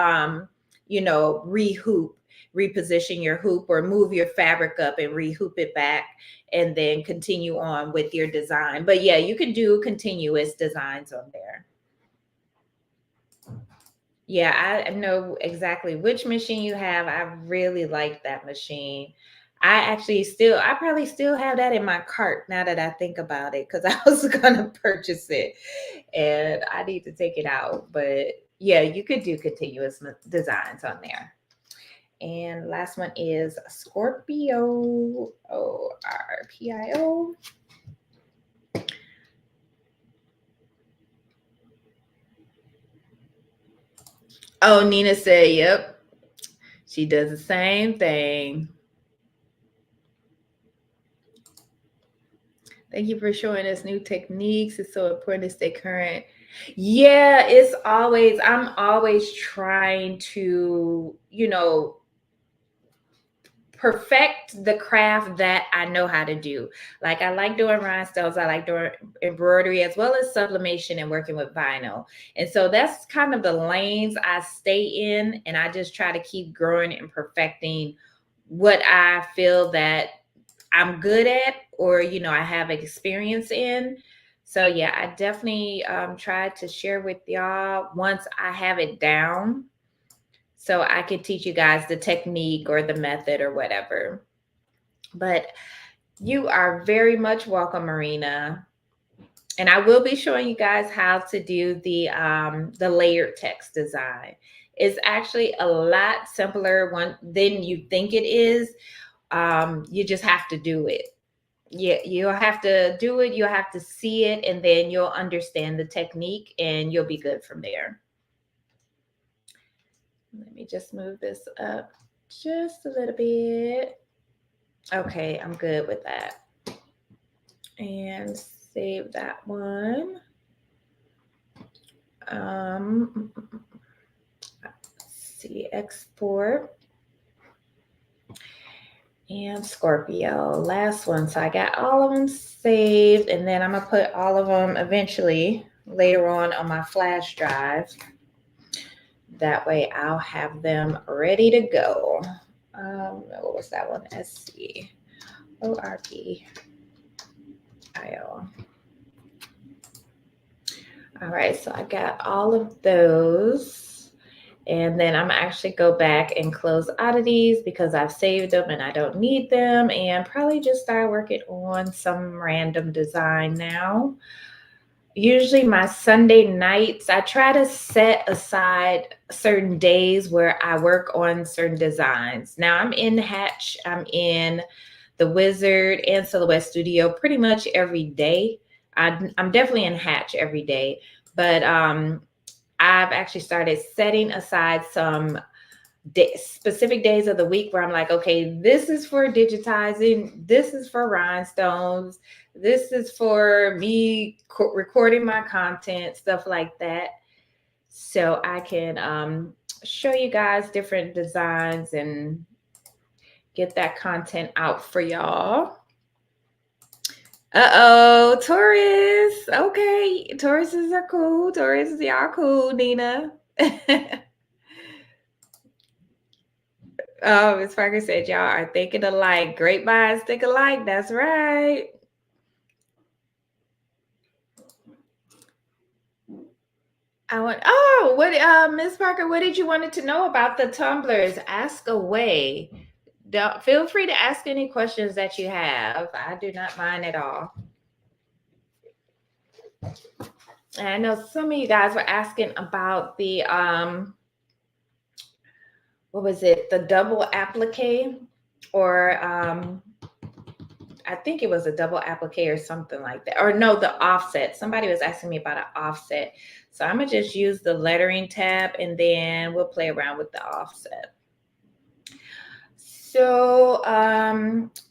rehoop, reposition your hoop or move your fabric up and rehoop it back and then continue on with your design. But yeah, you can do continuous designs on there. Yeah, I know exactly which machine you have. I really like that machine. I probably still have that in my cart now that I think about it because I was gonna purchase it and I need to take it out. But yeah, you could do continuous designs on there. And last one is Scorpio, ORPIO. Oh, Nina said, yep, she does the same thing. Thank you for showing us new techniques. It's so important to stay current. Yeah, I'm always trying to, perfect the craft that I know how to do. Like I like doing rhinestones, I like doing embroidery as well as sublimation and working with vinyl. And so that's kind of the lanes I stay in, and I just try to keep growing and perfecting what I feel that I'm good at or I have experience in. So yeah, I definitely try to share with y'all once I have it down so I could teach you guys the technique or the method or whatever. But you are very much welcome, Marina. And I will be showing you guys how to do the layered text design. It's actually a lot simpler one than you think it is. You just have to do it. Yeah, you'll have to do it, you'll have to see it, and then you'll understand the technique and you'll be good from there. Let me just move this up just a little bit. Okay, I'm good with that. And save that one. See, export. And Scorpio, last one. So I got all of them saved, and then I'm gonna put all of them eventually later on my flash drive. That way I'll have them ready to go. What was that one? SC ORPIO. All right, so I got all of those. And then I'm actually go back and close out of these because I've saved them and I don't need them, and probably just start working on some random design now. Usually my Sunday nights, I try to set aside certain days where I work on certain designs. Now I'm in Hatch, I'm in the Wizard and Silhouette Studio pretty much every day. I'm definitely in Hatch every day, but I've actually started setting aside some specific days of the week where I'm like, okay, this is for digitizing, this is for rhinestones, this is for me recording my content, stuff like that. So I can show you guys different designs and get that content out for y'all. Uh-oh, Taurus. Okay, Tauruses are cool. Tauruses, y'all cool, Nina. Oh, Miss Parker said y'all are thinking alike. Grapevines think alike. That's right. Miss Parker, what did you wanted to know about the tumblers? Ask away. Feel free to ask any questions that you have. I do not mind at all. And I know some of you guys were asking about the what was it? The double applique, or I think it was a double applique or something like that. Or no, the offset. Somebody was asking me about an offset. So I'm going to just use the lettering tab and then we'll play around with the offset. So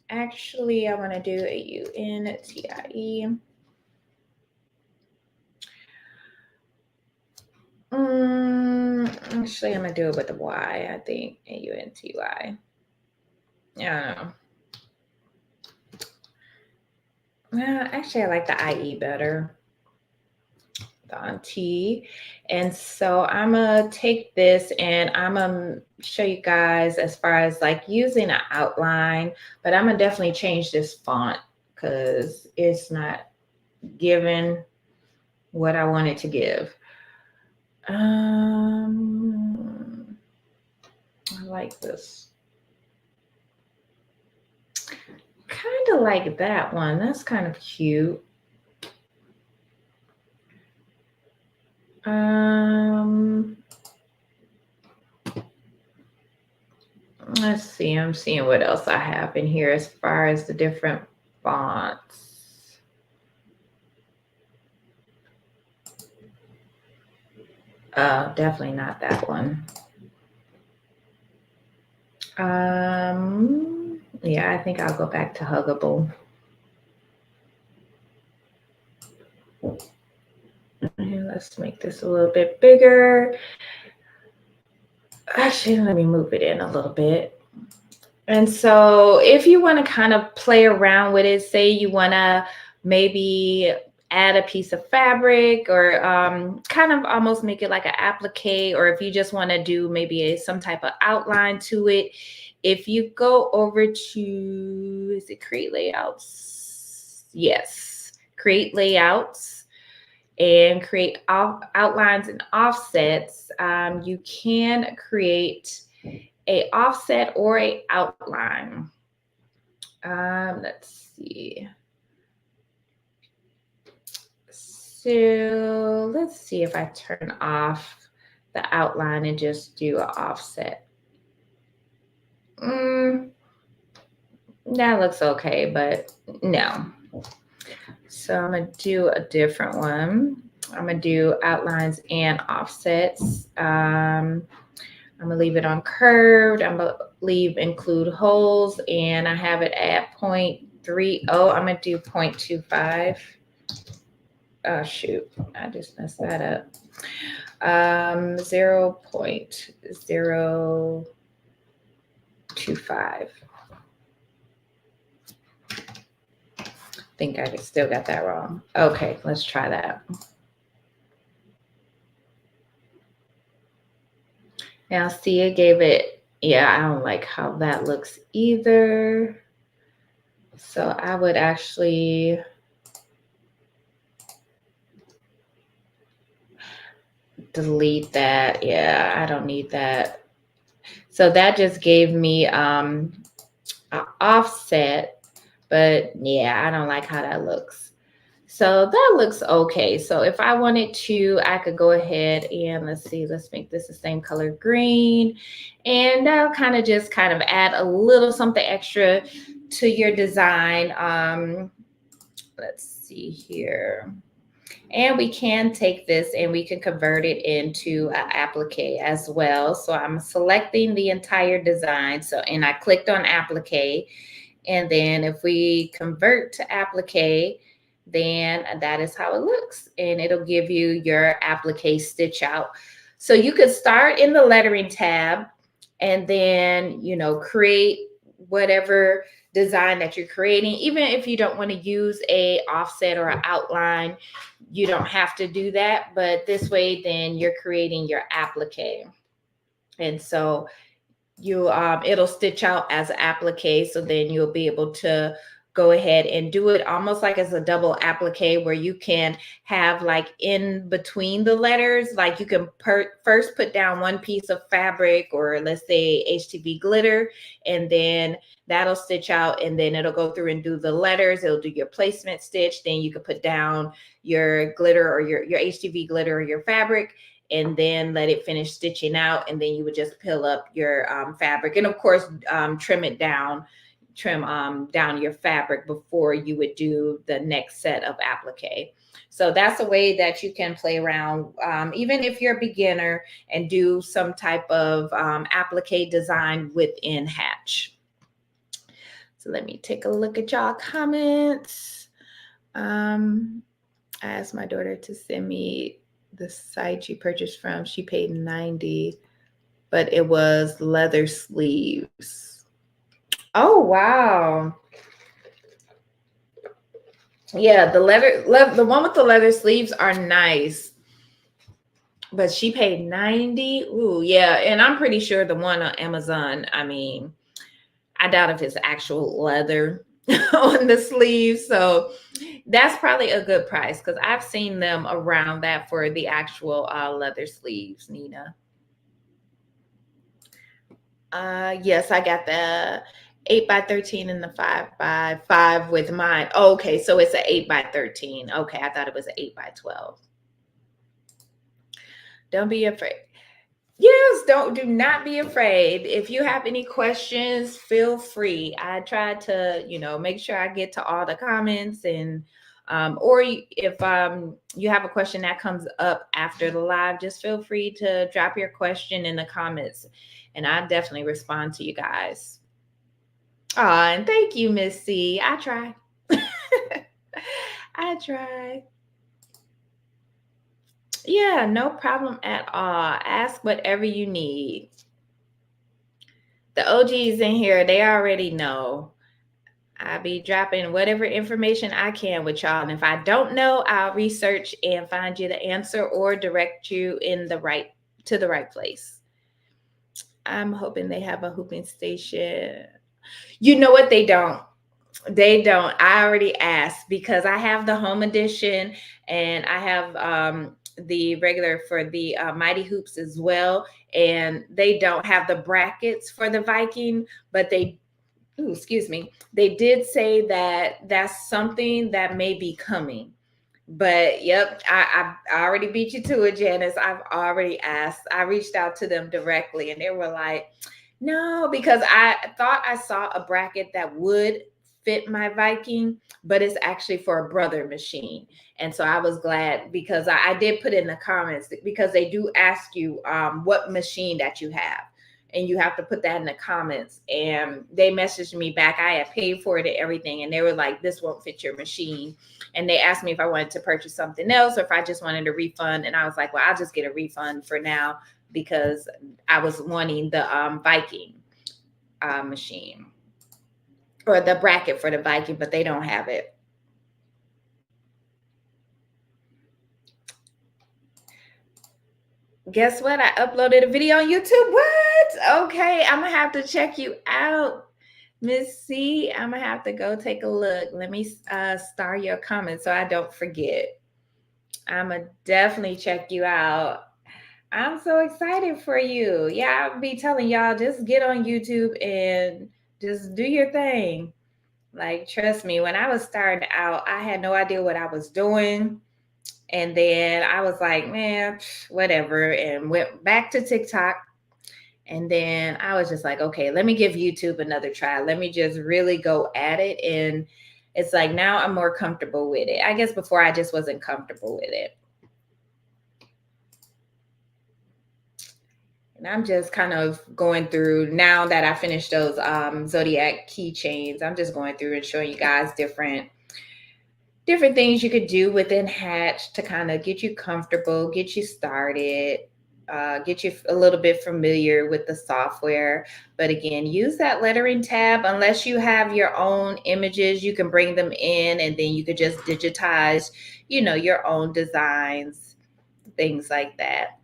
actually I want to do a UNTIE. Actually, I'm gonna do it with the Y, I think. AUNTY. Yeah. Well, actually, I like the IE better. On T. And so I'm gonna take this and I'm gonna show you guys as far as like using an outline, but I'm gonna definitely change this font because it's not giving what I want it to give. I like this. Kind of like that one. That's kind of cute. Let's see. I'm seeing what else I have in here as far as the different fonts. Definitely not that one. Yeah, I think I'll go back to Huggable. And let's make this a little bit bigger. Actually, let me move it in a little bit. And so if you want to kind of play around with it, say you want to maybe add a piece of fabric or kind of almost make it like an applique, or if you just want to do maybe some type of outline to it, if you go over to, is it create layouts? Yes, create layouts and create outlines and offsets. You can create a offset or a outline. Let's see. So let's see if I turn off the outline and just do an offset. That looks okay, but no. So I'm going to do a different one. I'm going to do outlines and offsets. I'm going to leave it on curved. I'm going to leave include holes, and I have it at 0.30. I'm going to do 0.25. Oh, shoot. I just messed that up. 0.025. I think I still got that wrong. Okay, let's try that. Now, see, it gave it, yeah, I don't like how that looks either. So I would actually delete that. Yeah, I don't need that. So that just gave me an offset, but yeah, I don't like how that looks. So that looks okay. So if I wanted to, I could go ahead and let's see, let's make this the same color green. And that'll kind of add a little something extra to your design. Let's see here. And we can take this and we can convert it into an applique as well. So I'm selecting the entire design. So, and I clicked on applique. And then if we convert to applique, then that is how it looks. And it'll give you your applique stitch out. So you could start in the lettering tab and then, you know, create whatever design that you're creating. Even if you don't want to use a offset or an outline, you don't have to do that. But this way, then you're creating your applique. And so you it'll stitch out as an applique, so then you'll be able to go ahead and do it almost like as a double applique, where you can have like in between the letters, like you can first put down one piece of fabric, or let's say HTV glitter, and then that'll stitch out, and then it'll go through and do the letters. It'll do your placement stitch. Then you can put down your glitter or your HTV glitter or your fabric, and then let it finish stitching out. And then you would just peel up your fabric, and of course trim down your fabric before you would do the next set of applique. So that's a way that you can play around, even if you're a beginner, and do some type of applique design within Hatch. So let me take a look at y'all comments. I asked my daughter to send me the site you purchased from, she paid $90, but it was leather sleeves. Oh, wow. Yeah, the one with the leather sleeves are nice. But she paid 90. Ooh, yeah. And I'm pretty sure the one on Amazon, I mean, I doubt if it's actual leather on the sleeves. So that's probably a good price because I've seen them around that for the actual leather sleeves, Nina. Yes, I got the 8x13 and the 5x5 with mine. Okay, so it's an 8x13. Okay, I thought it was an 8x12. Don't be afraid. Yes, do not be afraid. If you have any questions, feel free. I try to, make sure I get to all the comments and or if you have a question that comes up after the live, just feel free to drop your question in the comments and I'll definitely respond to you guys. Oh, and thank you, Miss C. I try. I try. Yeah, no problem at all. Ask whatever you need. The OGs in here, they already know. I'll be dropping whatever information I can with y'all. And if I don't know, I'll research and find you the answer or direct you to the right place. I'm hoping they have a hooping station. You know what? They don't. They don't. I already asked because I have the home edition and I have the regular for the Mighty Hoops as well. And they don't have the brackets for the Viking, but excuse me. They did say that that's something that may be coming. But yep, I already beat you to it, Janice. I've already asked. I reached out to them directly and they were like, no, because I thought I saw a bracket that would fit my Viking, but it's actually for a brother machine. And so I was glad because I did put in the comments because they do ask you what machine that you have. And you have to put that in the comments. And they messaged me back. I had paid for it and everything. And they were like, this won't fit your machine. And they asked me if I wanted to purchase something else or if I just wanted a refund. And I was like, well, I'll just get a refund for now because I was wanting the Viking machine or the bracket for the Viking, but they don't have it. Guess what? I uploaded a video on YouTube. What? Okay, I'm gonna have to check you out, Miss C. I'm gonna have to go take a look. Let me star your comment so I don't forget. I'm gonna definitely check you out. I'm so excited for you. Yeah, I'll be telling y'all just get on YouTube and just do your thing. Like, trust me, when I was starting out, I had no idea what I was doing. And then I was like, man, whatever, and went back to TikTok. And then I was just like, okay, let me give YouTube another try. Let me just really go at it. And it's like now I'm more comfortable with it. I guess before I just wasn't comfortable with it. And I'm just kind of going through now that I finished those zodiac keychains. I'm just going through and showing you guys different things you could do within Hatch to kind of get you comfortable, get you started, get you a little bit familiar with the software. But again, use that lettering tab. Unless you have your own images, you can bring them in and then you could just digitize, your own designs, things like that.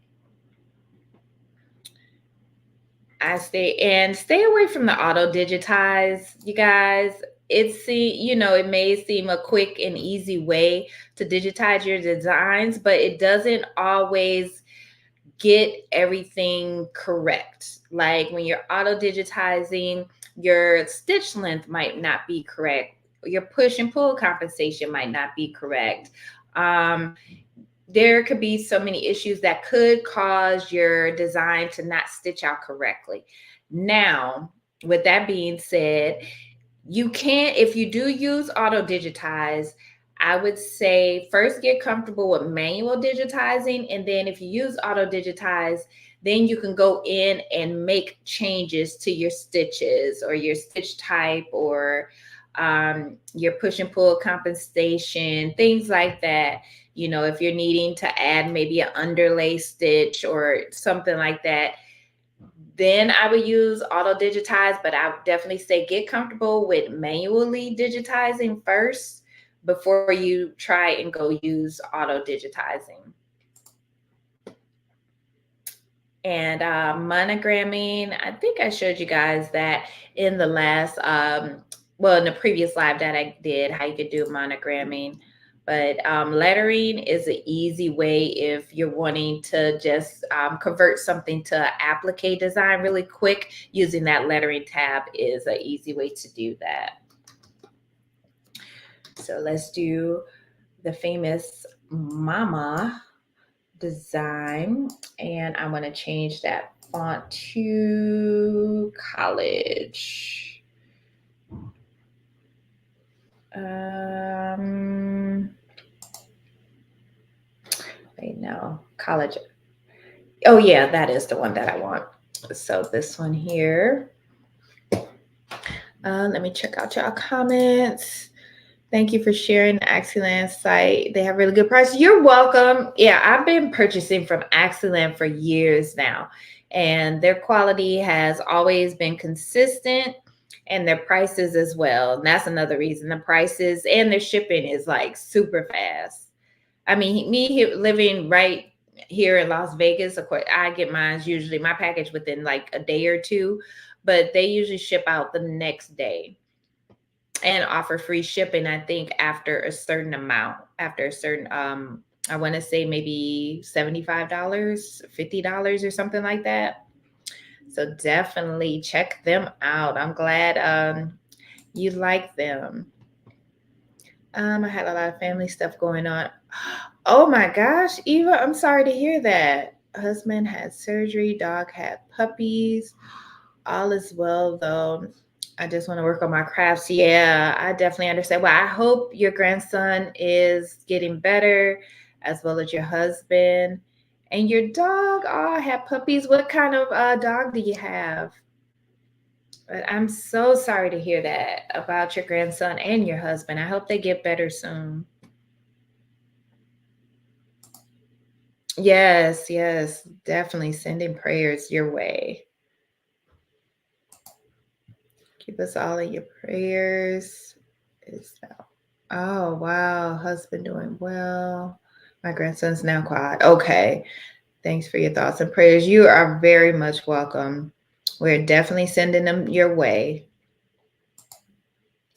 Stay away from the auto digitize, you guys. It may seem a quick and easy way to digitize your designs, but it doesn't always get everything correct. Like when you're auto digitizing, your stitch length might not be correct. Your push and pull compensation might not be correct. There could be so many issues that could cause your design to not stitch out correctly. Now, with that being said, you can, if you do use auto digitize, I would say first get comfortable with manual digitizing. And then if you use auto digitize, then you can go in and make changes to your stitches or your stitch type or your push and pull compensation, things like that. You know, if you're needing to add maybe an underlay stitch or something like that, then I would use auto digitize, but I would definitely say get comfortable with manually digitizing first before you try and go use auto digitizing. And monogramming, I think I showed you guys that in the last, well, in the previous live that I did, how you could do monogramming. But lettering is an easy way if you're wanting to just convert something to an applique design really quick. Using that lettering tab is an easy way to do that. So let's do the famous mama design, and I'm going to change that font to college. Wait, no, college. Oh yeah, that is the one that I want. So this one here. Let me check out y'all comments. Thank you for sharing the Axiland site. They have really good prices. You're welcome. Yeah, I've been purchasing from Axiland for years now, and their quality has always been consistent, and their prices as well. And that's another reason. The prices and their shipping is like super fast. I mean, me living right here in Las Vegas, of course, I get mine usually, my package within like a day or two, but they usually ship out the next day and offer free shipping, I think, after a certain amount, after a certain, I want to say maybe $75, $50 or something like that. So definitely check them out. I'm glad you like them. I had a lot of family stuff going on. Oh my gosh, Eva, I'm sorry to hear that. Husband had surgery, dog had puppies. All is well, though. I just want to work on my crafts. Yeah, I definitely understand. Well, I hope your grandson is getting better, as well as your husband. And your dog, oh, had puppies. What kind of dog do you have? But I'm so sorry to hear that about your grandson and your husband. I hope they get better soon. Yes, yes, definitely sending prayers your way. Keep us all in your prayers. Oh, wow. Husband doing well. My grandson's now quiet. Okay. Thanks for your thoughts and prayers. You are very much welcome. We're definitely sending them your way.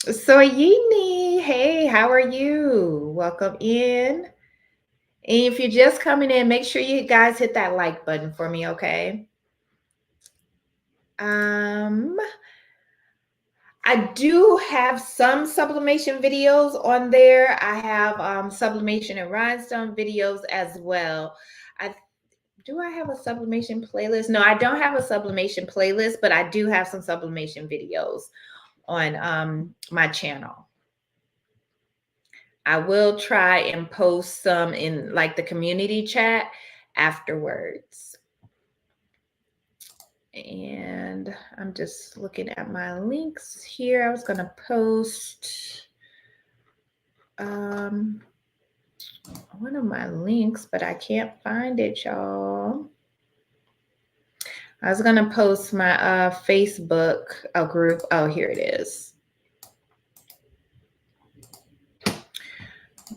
Soyini, hey, how are you? Welcome in. And if you're just coming in, make sure you guys hit that like button for me, okay? I do have some sublimation videos on there. I have sublimation and rhinestone videos as well. Do I have a sublimation playlist? No, I don't have a sublimation playlist, but I do have some sublimation videos on my channel. I will try and post some in like the community chat afterwards. And I'm just looking at my links here. I was going to post one of my links, but I can't find it, y'all. I was going to post my Facebook group. Oh, here it is.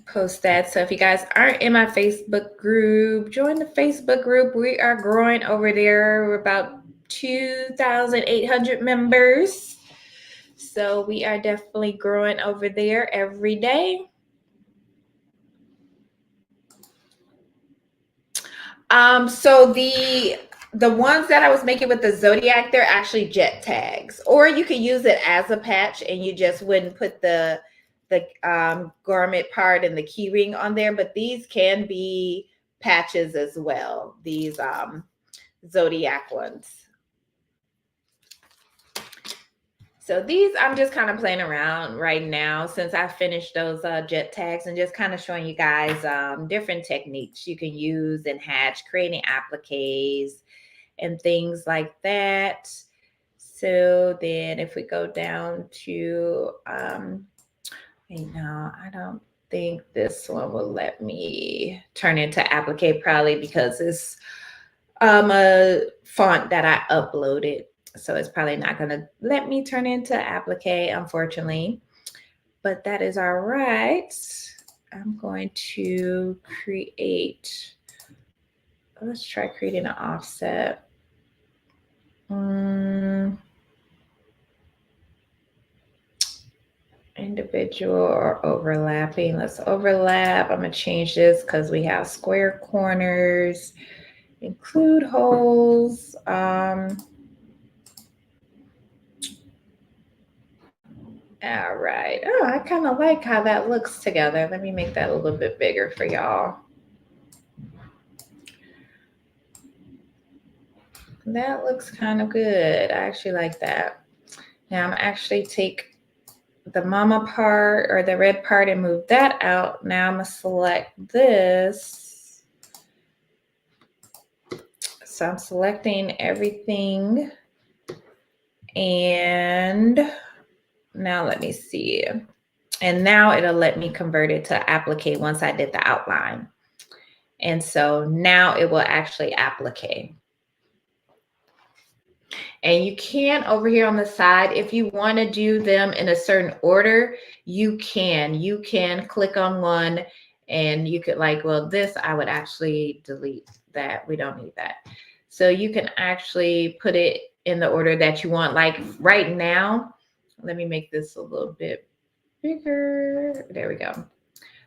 Post that. So if you guys aren't in my Facebook group, join the Facebook group. We are growing over there. We're about 2,800 members. So we are definitely growing over there every day. So the ones that I was making with the zodiac, they're actually jet tags, or you could use it as a patch and you just wouldn't put the garment part and the key ring on there. But these can be patches as well, these zodiac ones. So these, I'm just kind of playing around right now since I finished those jet tags and just kind of showing you guys different techniques you can use in hatch, creating appliques and things like that. So then if we go down to, wait, no, I don't think this one will let me turn into applique, probably because it's a font that I uploaded. So it's probably not going to let me turn into applique, unfortunately. But that is all right. I'm going to create, let's try creating an offset. Individual or overlapping. Let's overlap. I'm going to change this because we have square corners. Include holes. All right. Oh, I kind of like how that looks together. Let me make that a little bit bigger for y'all. That looks kind of good. I actually like that. Now I'm actually take the mama part or the red part and move that out. Now I'm going to select this. So I'm selecting everything. And now let me see. And now it'll let me convert it to applique once I did the outline. And so now it will actually applique. And you can over here on the side, if you want to do them in a certain order, you can. You can click on one and you could like, well, this I would actually delete that. We don't need that. So you can actually put it in the order that you want. Like right now, let me make this a little bit bigger. There we go.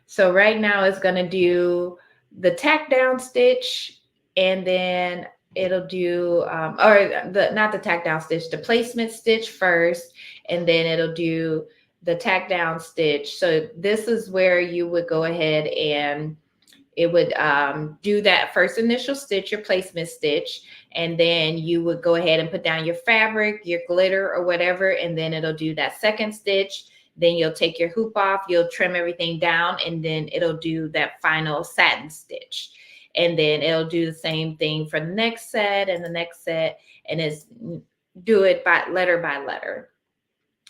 So right now it's going to do the tack down stitch, and then it'll do, not the tack down stitch, the placement stitch first, and then it'll do the tack down stitch. So this is where you would go ahead and it would do that first initial stitch, your placement stitch, and then you would go ahead and put down your fabric, your glitter or whatever, and then it'll do that second stitch. Then you'll take your hoop off, you'll trim everything down, and then it'll do that final satin stitch. And then it'll do the same thing for the next set and the next set, and it's do it by letter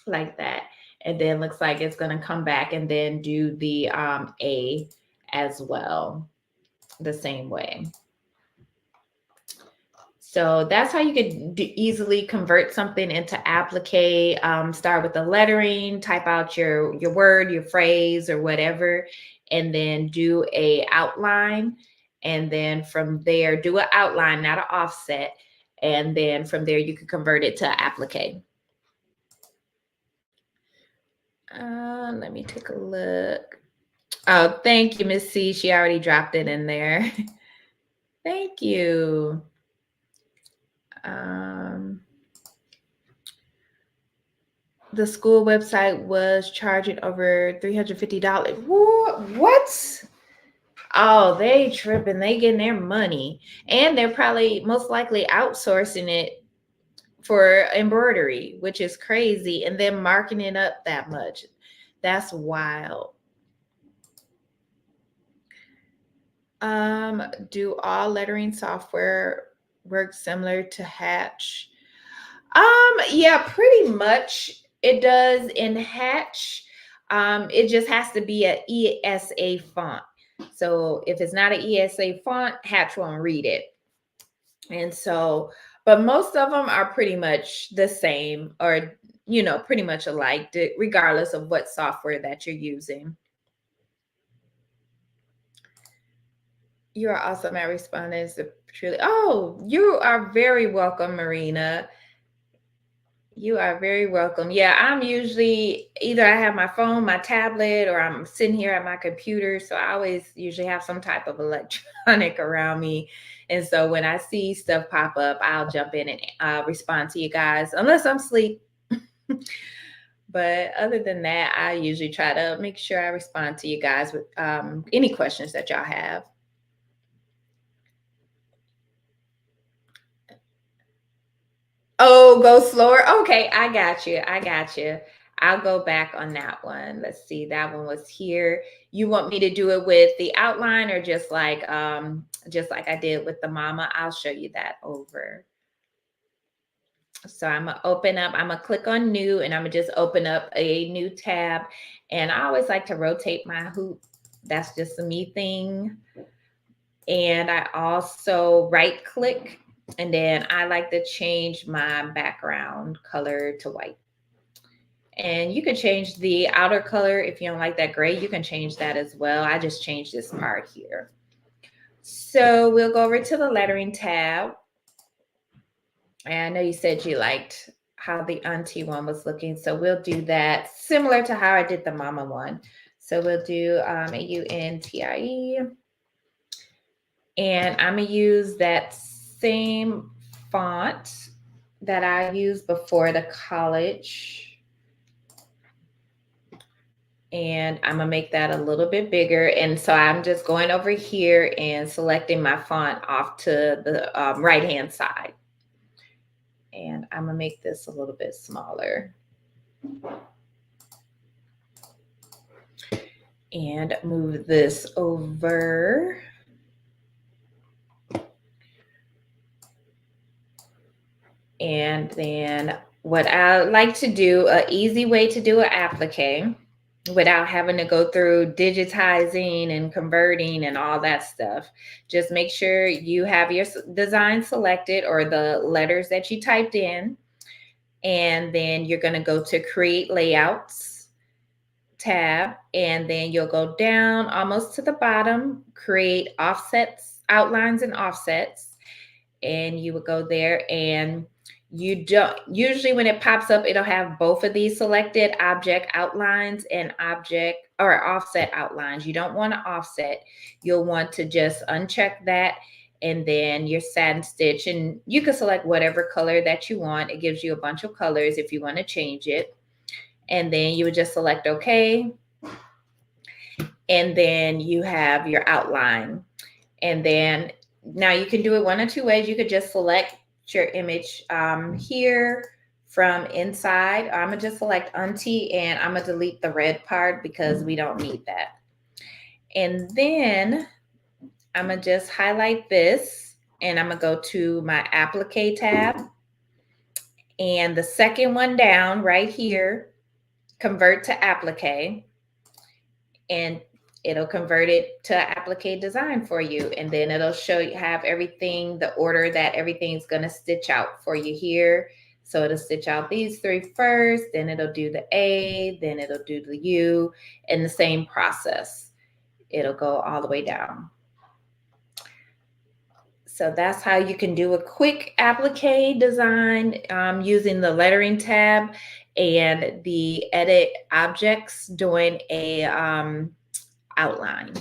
like that. And then looks like it's going to come back and then do the A as well, the same way. So that's how you could easily convert something into applique. Start with the lettering, type out your word, your phrase, or whatever, and then do a outline. And then from there, do an outline, not an offset. And then from there, you can convert it to applique. Let me take a look. Oh, thank you, Miss C. She already dropped it in there. Thank you. The school website was charging over $350. What? Oh, they tripping. They getting their money. And they're probably most likely outsourcing it for embroidery, which is crazy. And then marking it up that much. That's wild. Do all lettering software work similar to Hatch? Yeah, pretty much it does in Hatch. It just has to be a ESA font. So if it's not an ESA font, Hatch won't read it. And so, but most of them are pretty much the same, or pretty much alike, regardless of what software that you're using. You are awesome at responding. Truly, oh, you are very welcome, Marina. You are very welcome. Yeah, I'm usually either I have my phone, my tablet, or I'm sitting here at my computer. So I always usually have some type of electronic around me. And so when I see stuff pop up, I'll jump in and respond to you guys, unless I'm asleep. But other than that, I usually try to make sure I respond to you guys with any questions that y'all have. Oh, go slower. Okay, I got you. I'll go back on that one. Let's see. That one was here. You want me to do it with the outline or just like I did with the mama? I'll show you that over. So I'm gonna open up, I'm gonna click on new, and I'm gonna just open up a new tab. And I always like to rotate my hoop. That's just a me thing. And I also right click, and then I like to change my background color to white. And you can change the outer color if you don't like that gray, you can change that as well. I just changed this part here. So we'll go over to the lettering tab. And I know you said you liked how the auntie one was looking. So we'll do that similar to how I did the mama one. So we'll do AUNTIE. And I'm going to use that same font that I used before the college. And I'm going to make that a little bit bigger. And so I'm just going over here and selecting my font off to the right-hand side. And I'm going to make this a little bit smaller. And move this over. And then what I like to do, an easy way to do an applique without having to go through digitizing and converting and all that stuff. Just make sure you have your design selected or the letters that you typed in. And then you're going to go to create layouts tab, and then you'll go down almost to the bottom, create offsets, outlines and offsets. And you would go there, and you don't usually when it pops up, it'll have both of these selected, object outlines and object or offset outlines. You don't want to offset. You'll want to just uncheck that, and then your satin stitch, and you can select whatever color that you want. It gives you a bunch of colors if you want to change it. And then you would just select OK. And then you have your outline. And then now you can do it one of two ways. You could just select your image here from inside. I'm going to just select auntie, and I'm going to delete the red part because we don't need that. And then I'm going to just highlight this, and I'm going to go to my applique tab. And the second one down right here, convert to applique. And it'll convert it to applique design for you. And then it'll show you, have everything, the order that everything's going to stitch out for you here. So it'll stitch out these three first, then it'll do the A, then it'll do the U, and the same process. It'll go all the way down. So that's how you can do a quick applique design using the lettering tab and the edit objects doing a outline.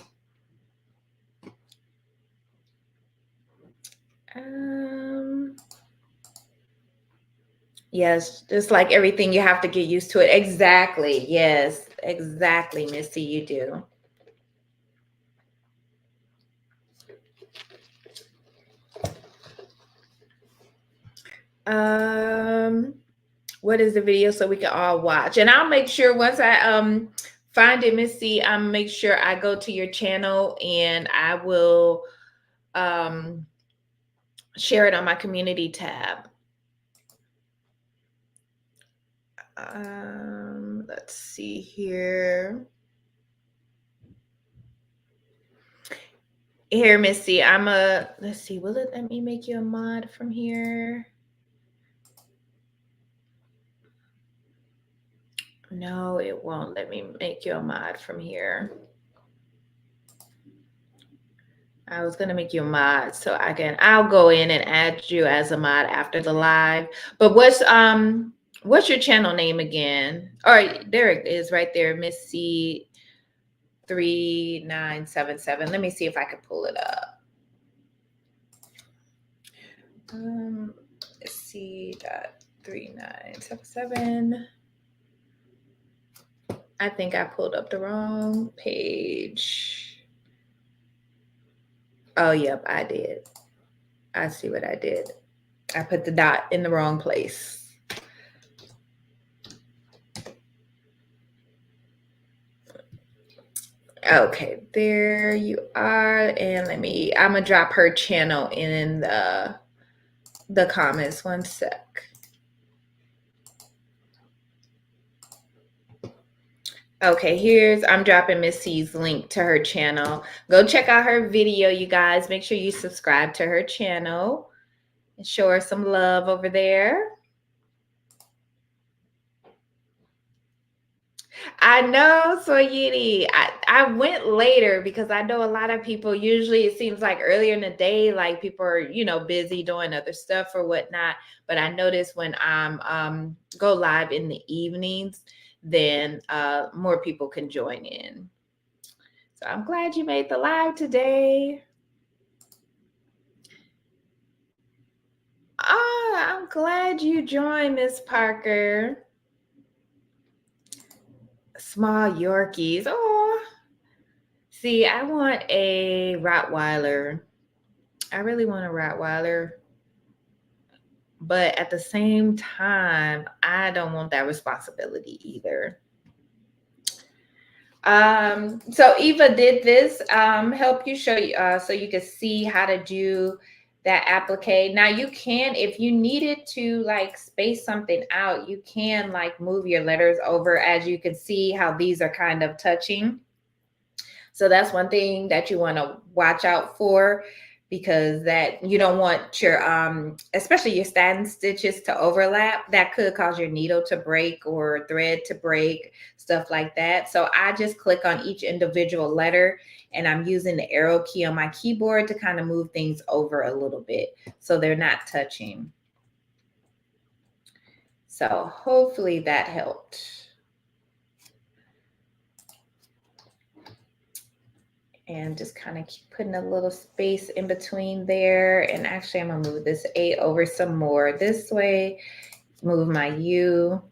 Yes, just like everything, you have to get used to it. Exactly. Yes, exactly, Missy, you do. What is the video so we can all watch? And I'll make sure once I find it, Missy, I'll make sure I go to your channel, and I will share it on my community tab. Let's see here. Here, Missy, let's see, will it let me make you a mod from here? No, it won't let me make you a mod from here. I was going to make you a mod so I'll go in and add you as a mod after the live. But what's your channel name again? All right, there it is right there, Missy 3977. Let me see if I can pull it up. Let's see, 3977. I think I pulled up the wrong page. Oh, yep, I did. I see what I did. I put the dot in the wrong place. Okay, there you are. And I'm gonna drop her channel in the comments. One sec. Okay, I'm dropping Miss C's link to her channel. Go check out her video, you guys. Make sure you subscribe to her channel and show her some love over there. I know, Soyiti. I went later because I know a lot of people, usually it seems like earlier in the day, like people are, busy doing other stuff or whatnot. But I noticed when I'm go live in the evenings, then more people can join in. So I'm glad you made the live today. Oh, I'm glad you joined, Miss Parker. Small Yorkies. Oh, see, I want a Rottweiler. I really want a Rottweiler. But at the same time, I don't want that responsibility either. So Eva did this help you show you so you can see how to do that applique. Now you can, if you needed to like space something out, you can like move your letters over. As you can see how these are kind of touching. So that's one thing that you want to watch out for, because that you don't want your especially your satin stitches to overlap. That could cause your needle to break or thread to break, stuff like that. So I just click on each individual letter and I'm using the arrow key on my keyboard to kind of move things over a little bit so they're not touching. So hopefully that helped. And just kind of keep putting a little space in between there. And actually, I'm gonna move this A over some more this way, move my U,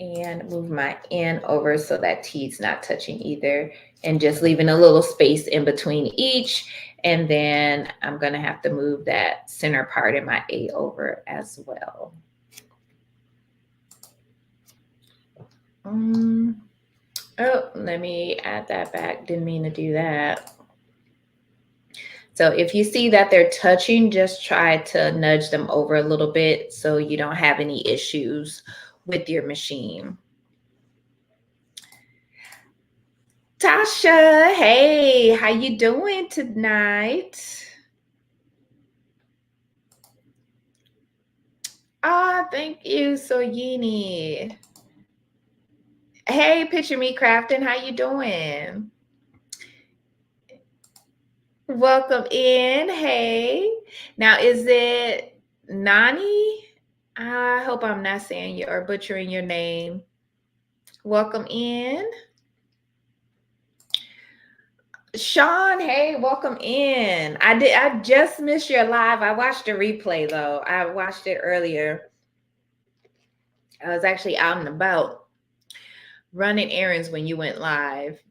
and move my N over so that T's not touching either. And just leaving a little space in between each. And then I'm gonna have to move that center part in my A over as well. Oh, let me add that back. Didn't mean to do that. So if you see that they're touching, just try to nudge them over a little bit so you don't have any issues with your machine. Tasha, hey, how you doing tonight? Thank you, Soyini. Hey, Picture Me Crafting, how you doing? Welcome in. Hey. Now, is it Nani? I hope I'm not saying you or butchering your name. Welcome in. Sean, hey, welcome in. I just missed your live. I watched the replay though. I watched it earlier. I was actually out and about running errands when you went live.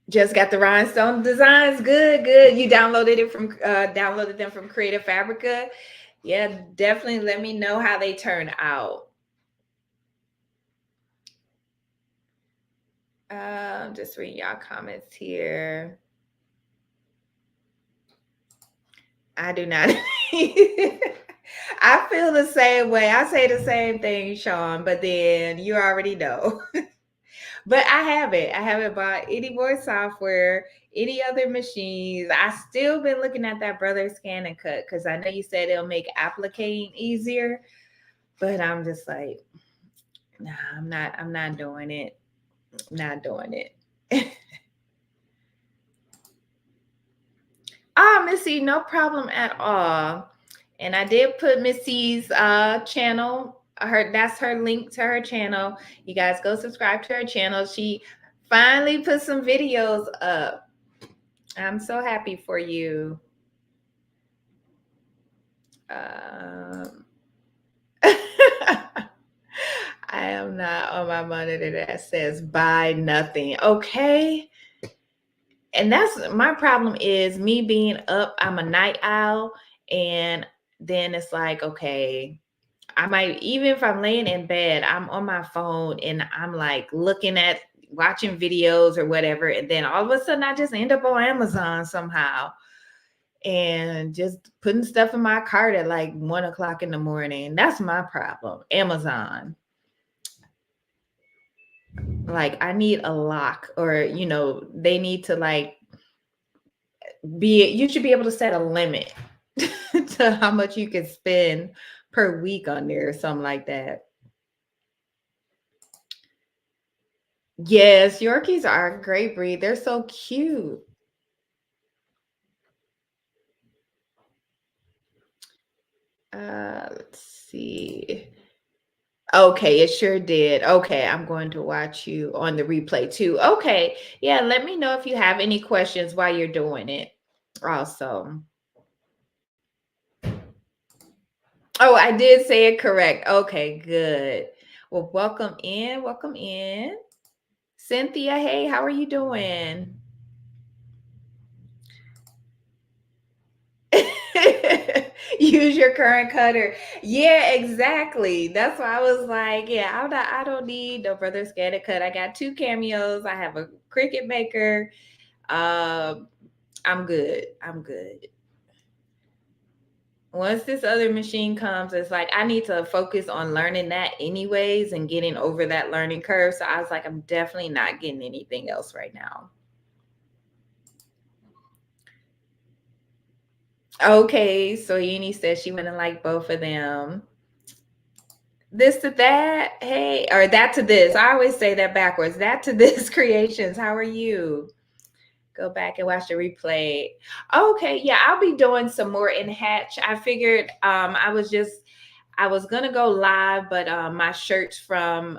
Just got the rhinestone designs. Good, good. You downloaded them from Creative Fabrica. Yeah, definitely let me know how they turn out. Just reading y'all comments here. I do not. I feel the same way. I say the same thing, Sean, but then you already know. But I haven't bought any more software, any other machines. I still been looking at that Brother Scan and Cut because I know you said it'll make applicating easier, but I'm just like, nah, I'm not doing it. Not doing it. Missy, no problem at all. And I did put Missy's channel. That's her link to her channel. You guys go subscribe to her channel. She finally put some videos up. I'm so happy for you. I am not on my monitor that says buy nothing. Okay. And that's my problem is me being up. I'm a night owl. And then it's like, okay, I might, even if I'm laying in bed, I'm on my phone and I'm like looking at watching videos or whatever. And then all of a sudden I just end up on Amazon somehow. and just putting stuff in my cart at like 1 o'clock in the morning. That's my problem. Amazon. Like I need a lock, or they need to like you should be able to set a limit to how much you can spend per week on there or something like that. Yes, Yorkies are a great breed. They're so cute. Let's see. Okay, it sure did. Okay, I'm going to watch you on the replay too. Okay, yeah, let me know if you have any questions while you're doing it. Also, oh, I did say it correct. Okay, good. Well, welcome in. Welcome in. Cynthia, hey, how are you doing? Use your current cutter. Yeah, exactly. That's why I was like, yeah, I don't need no brother scared to cut. I got 2 cameos. I have a Cricut maker. I'm good. I'm good. Once this other machine comes, it's like I need to focus on learning that anyways and getting over that learning curve. So I was like, I'm definitely not getting anything else right now. Okay, so Yeni says she wouldn't like both of them. This to that, hey, or that to this. I always say that backwards. That to this creations. How are you? Go back and watch the replay. Okay, yeah, I'll be doing some more in Hatch. I figured I was gonna go live, but my shirts from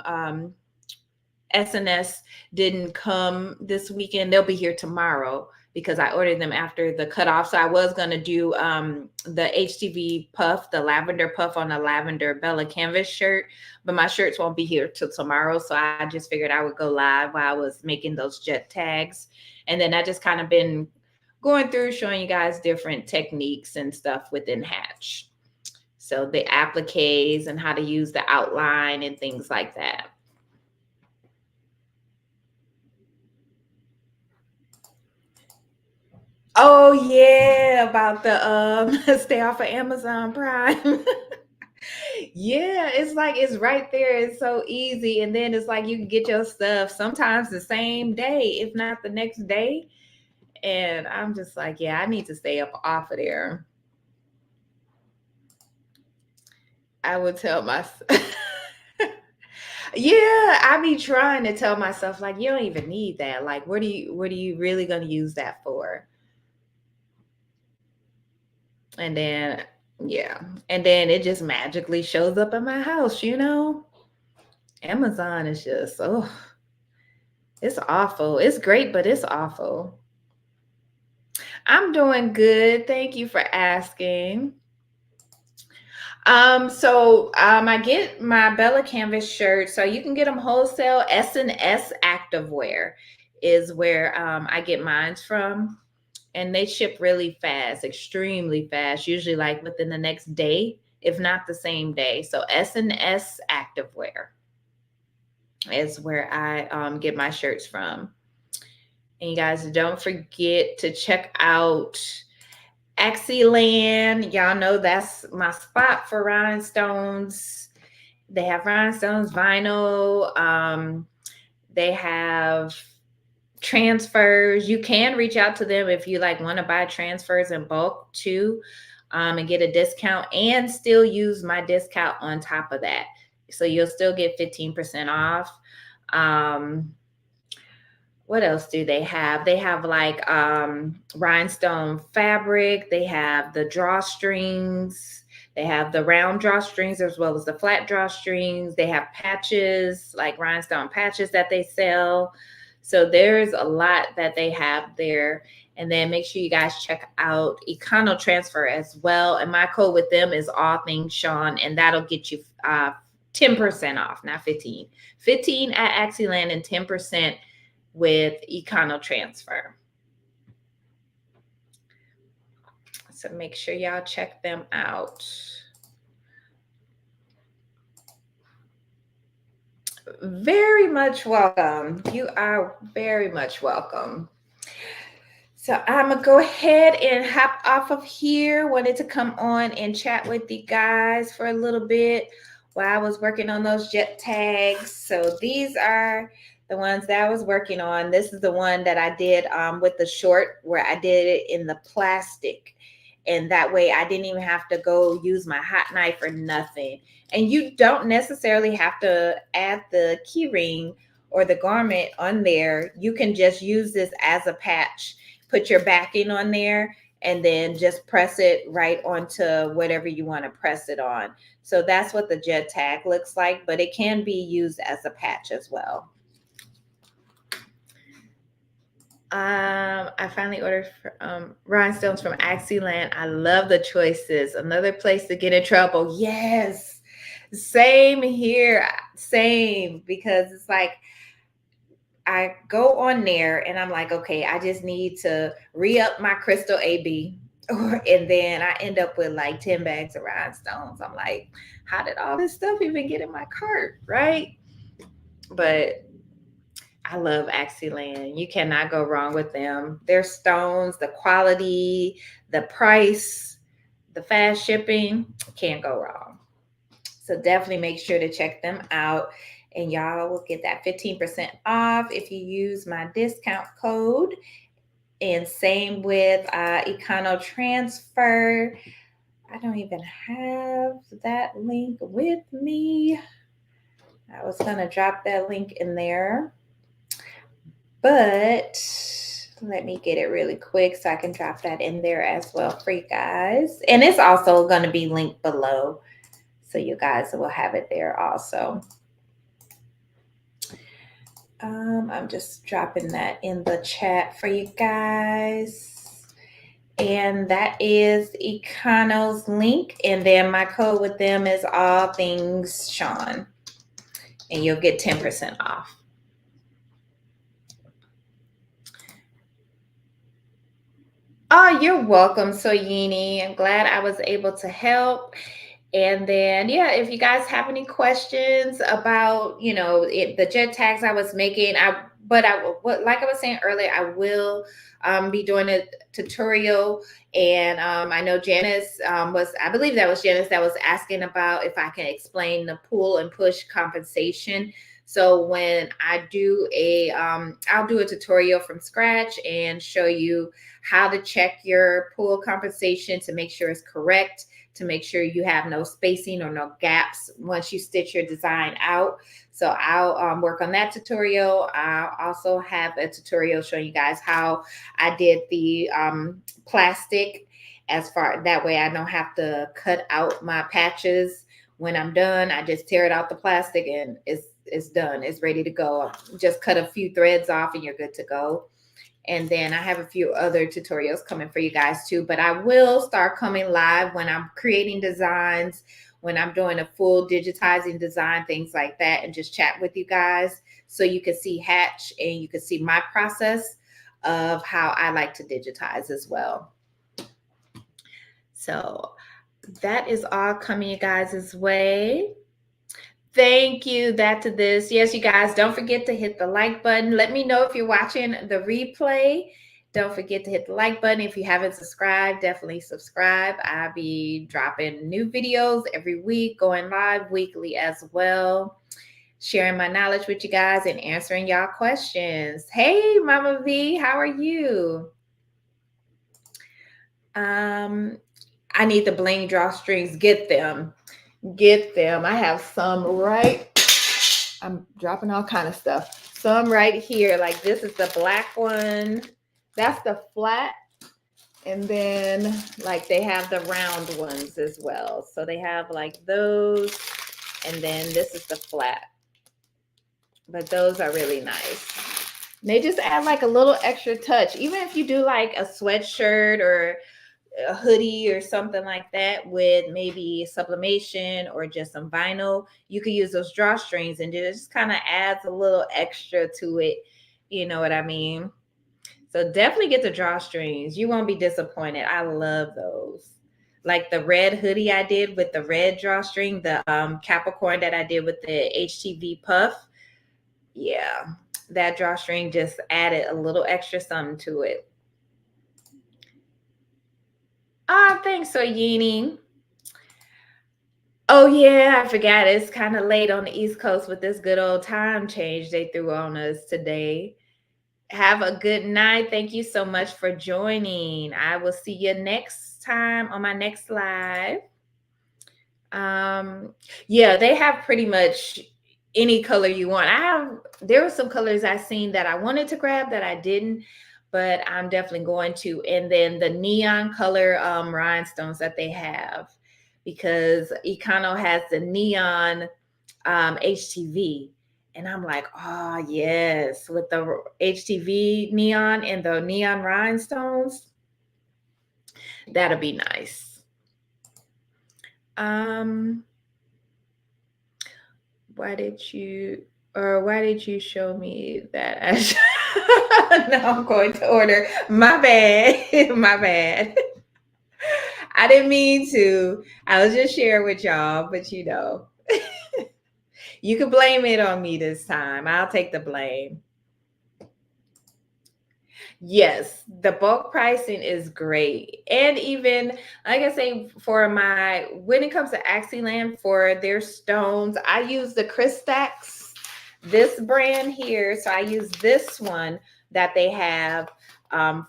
SNS didn't come this weekend. They'll be here tomorrow because I ordered them after the cutoff. So I was going to do the HTV puff, the lavender puff on a lavender Bella canvas shirt, but my shirts won't be here till tomorrow. So I just figured I would go live while I was making those jet tags. And then I just kind of been going through showing you guys different techniques and stuff within Hatch. So the appliques and how to use the outline and things like that. Oh yeah, about the stay off of Amazon Prime. Yeah, it's like it's right there. It's so easy. And then it's like you can get your stuff sometimes the same day, if not the next day. And I'm just like, yeah, I need to stay up off of there. I would tell myself. Yeah, I be trying to tell myself, like, you don't even need that. Like, what are you really gonna use that for? And then, yeah. And then it just magically shows up at my house. Amazon is just, oh, it's awful. It's great, but it's awful. I'm doing good. Thank you for asking. I get my Bella Canvas shirts. So you can get them wholesale. S&S Activewear is where I get mine from. And they ship really fast, extremely fast, usually like within the next day, if not the same day. So S&S Activewear is where I get my shirts from. And you guys don't forget to check out Axiland. Y'all know that's my spot for rhinestones. They have rhinestones, vinyl. They have transfers. You can reach out to them if you like want to buy transfers in bulk too, and get a discount and still use my discount on top of that. So you'll still get 15% off. What else do they have? They have like rhinestone fabric. They have the drawstrings. They have the round drawstrings as well as the flat drawstrings. They have patches, like rhinestone patches that they sell. So there's a lot that they have there. And then make sure you guys check out Econo Transfer as well. And my code with them is all things Sean, and that'll get you 10% off, not 15. 15 at Axiland and 10% with Econo Transfer. So make sure y'all check them out. Very much welcome. You are very much welcome. So I'm gonna go ahead and hop off of here. Wanted to come on and chat with you guys for a little bit while I was working on those jet tags. So these are the ones that I was working on. This is the one that I did with the short, where I did it in the plastic. And that way I didn't even have to go use my hot knife or nothing. And you don't necessarily have to add the key ring or the garment on there. You can just use this as a patch, put your backing on there, and then just press it right onto whatever you want to press it on. So that's what the jet tag looks like, but it can be used as a patch as well. I finally ordered rhinestones from Axiland. I love the choices. Another place to get in trouble. Yes, same here. Same, because it's like I go on there and I'm like, okay, I just need to re-up my crystal AB. And then I end up with like 10 bags of rhinestones. I'm like, how did all this stuff even get in my cart? Right. But I love Axiland. You cannot go wrong with them. Their stones, the quality, the price, the fast shipping, can't go wrong. So definitely make sure to check them out. And y'all will get that 15% off if you use my discount code. And same with Econo Transfer. I don't even have that link with me. I was going to drop that link in there, but let me get it really quick so I can drop that in there as well for you guys. And it's also going to be linked below, so you guys will have it there also. I'm just dropping that in the chat for you guys. And that is Econo's link. And then my code with them is all things Sean. And you'll get 10% off. Oh, you're welcome, Soyini. I'm glad I was able to help. And then, yeah, if you guys have any questions about, the jet tags I was making, like I was saying earlier, I will be doing a tutorial. And I know Janice I believe that was Janice that was asking about if I can explain the pull and push compensation. So when I do I'll do a tutorial from scratch and show you how to check your pull compensation to make sure it's correct, to make sure you have no spacing or no gaps once you stitch your design out. So I'll work on that tutorial. I'll also have a tutorial showing you guys how I did the plastic, that way I don't have to cut out my patches. When I'm done, I just tear it out the plastic and it's done. It's ready to go. Just cut a few threads off and you're good to go. And then I have a few other tutorials coming for you guys too, but I will start coming live when I'm creating designs, when I'm doing a full digitizing design, things like that, and just chat with you guys so you can see Hatch and you can see my process of how I like to digitize as well. So that is all coming you guys' way. Thank you. That to this. Yes, you guys, don't forget to hit the like button. Let me know if you're watching the replay. Don't forget to hit the like button. If you haven't subscribed, definitely subscribe. I'll be dropping new videos every week, going live weekly as well, sharing my knowledge with you guys and answering y'all questions. Hey, Mama V, how are you? I need the bling drawstrings. Get them. Get them. I have some right. I'm dropping all kind of stuff. Some right here. Like this is the black one. That's the flat. And then like they have the round ones as well. So they have like those. And then this is the flat. But those are really nice. They just add like a little extra touch. Even if you do like a sweatshirt or a hoodie or something like that with maybe sublimation or just some vinyl, you could use those drawstrings and it just kind of adds a little extra to it. You know what I mean? So definitely get the drawstrings. You won't be disappointed. I love those. Like the red hoodie I did with the red drawstring, the Capricorn that I did with the HTV puff. Yeah, that drawstring just added a little extra something to it. Thanks, Soyini. Oh yeah, I forgot. It's kind of late on the East Coast with this good old time change they threw on us today. Have a good night. Thank you so much for joining. I will see you next time on my next live. Um, yeah, they have pretty much any color you want. There were some colors I seen that I wanted to grab that I didn't, but I'm definitely going to. And then the neon color rhinestones that they have, because Econo has the neon HTV. And I'm like, oh yes, with the HTV neon and the neon rhinestones, that'll be nice. Um, why did you show me that? Now I'm going to order. My bad. My bad. I didn't mean to. I was just sharing with y'all, but you can blame it on me this time. I'll take the blame. Yes, the bulk pricing is great. And even, like I say, when it comes to Axiland for their stones, I use the Kristax, this brand here. So I use this one that they have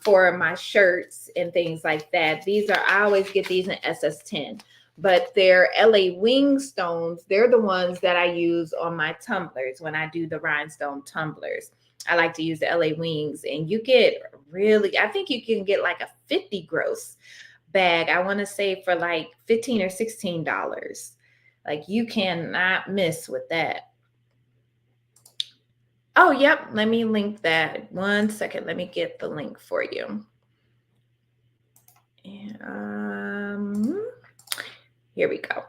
for my shirts and things like that. I always get these in SS10. But they're LA wing stones. They're the ones that I use on my tumblers when I do the rhinestone tumblers. I like to use the LA wings, and I think you can get like a 50 gross bag. I want to say for like $15 or $16. Like you cannot miss with that. Oh, yep. Let me link that. 1 second. Let me get the link for you. Here we go.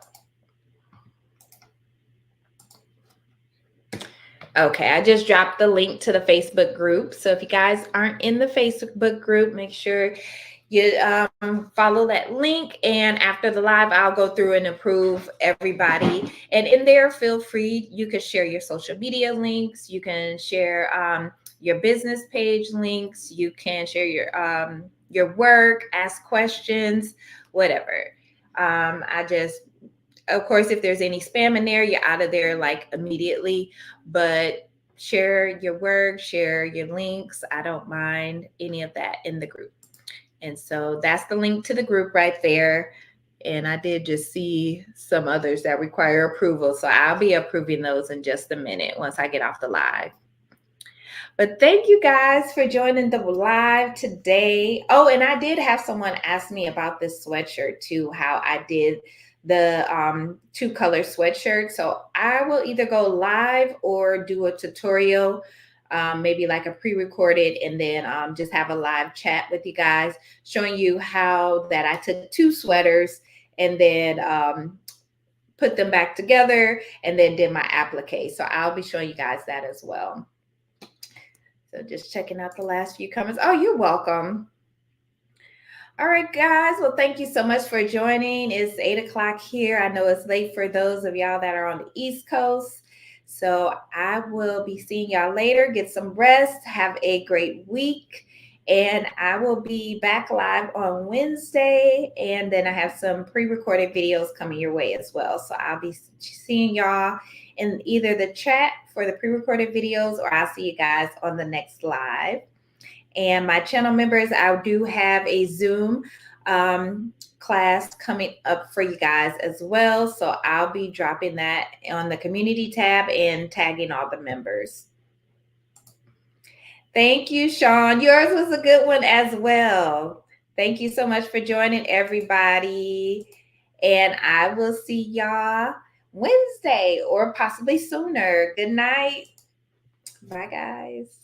Okay, I just dropped the link to the Facebook group. So if you guys aren't in the Facebook group, make sure you follow that link. And after the live, I'll go through and approve everybody. And in there, feel free, you can share your social media links. You can share your business page links. You can share your work, ask questions, whatever. Of course, if there's any spam in there, you're out of there like immediately. But share your work, share your links. I don't mind any of that in the group. And so that's the link to the group right there. And I did just see some others that require approval. So I'll be approving those in just a minute once I get off the live. But thank you guys for joining the live today. Oh, and I did have someone ask me about this sweatshirt too, how I did the 2-color sweatshirt. So I will either go live or do a tutorial, maybe like a pre-recorded, and then just have a live chat with you guys showing you how that I took 2 sweaters and then put them back together and then did my applique. So I'll be showing you guys that as well. So just checking out the last few comments. Oh, you're welcome. All right, guys. Well, thank you so much for joining. It's 8 o'clock here. I know it's late for those of y'all that are on the East Coast. So I will be seeing y'all later. Get some rest. Have a great week. And I will be back live on Wednesday. And then I have some pre-recorded videos coming your way as well. So I'll be seeing y'all in either the chat for the pre-recorded videos, or I'll see you guys on the next live. And my channel members, I do have a Zoom class coming up for you guys as well. So I'll be dropping that on the community tab and tagging all the members. Thank you, Sean. Yours was a good one as well. Thank you so much for joining, everybody. And I will see y'all Wednesday or possibly sooner. Good night. Bye, guys.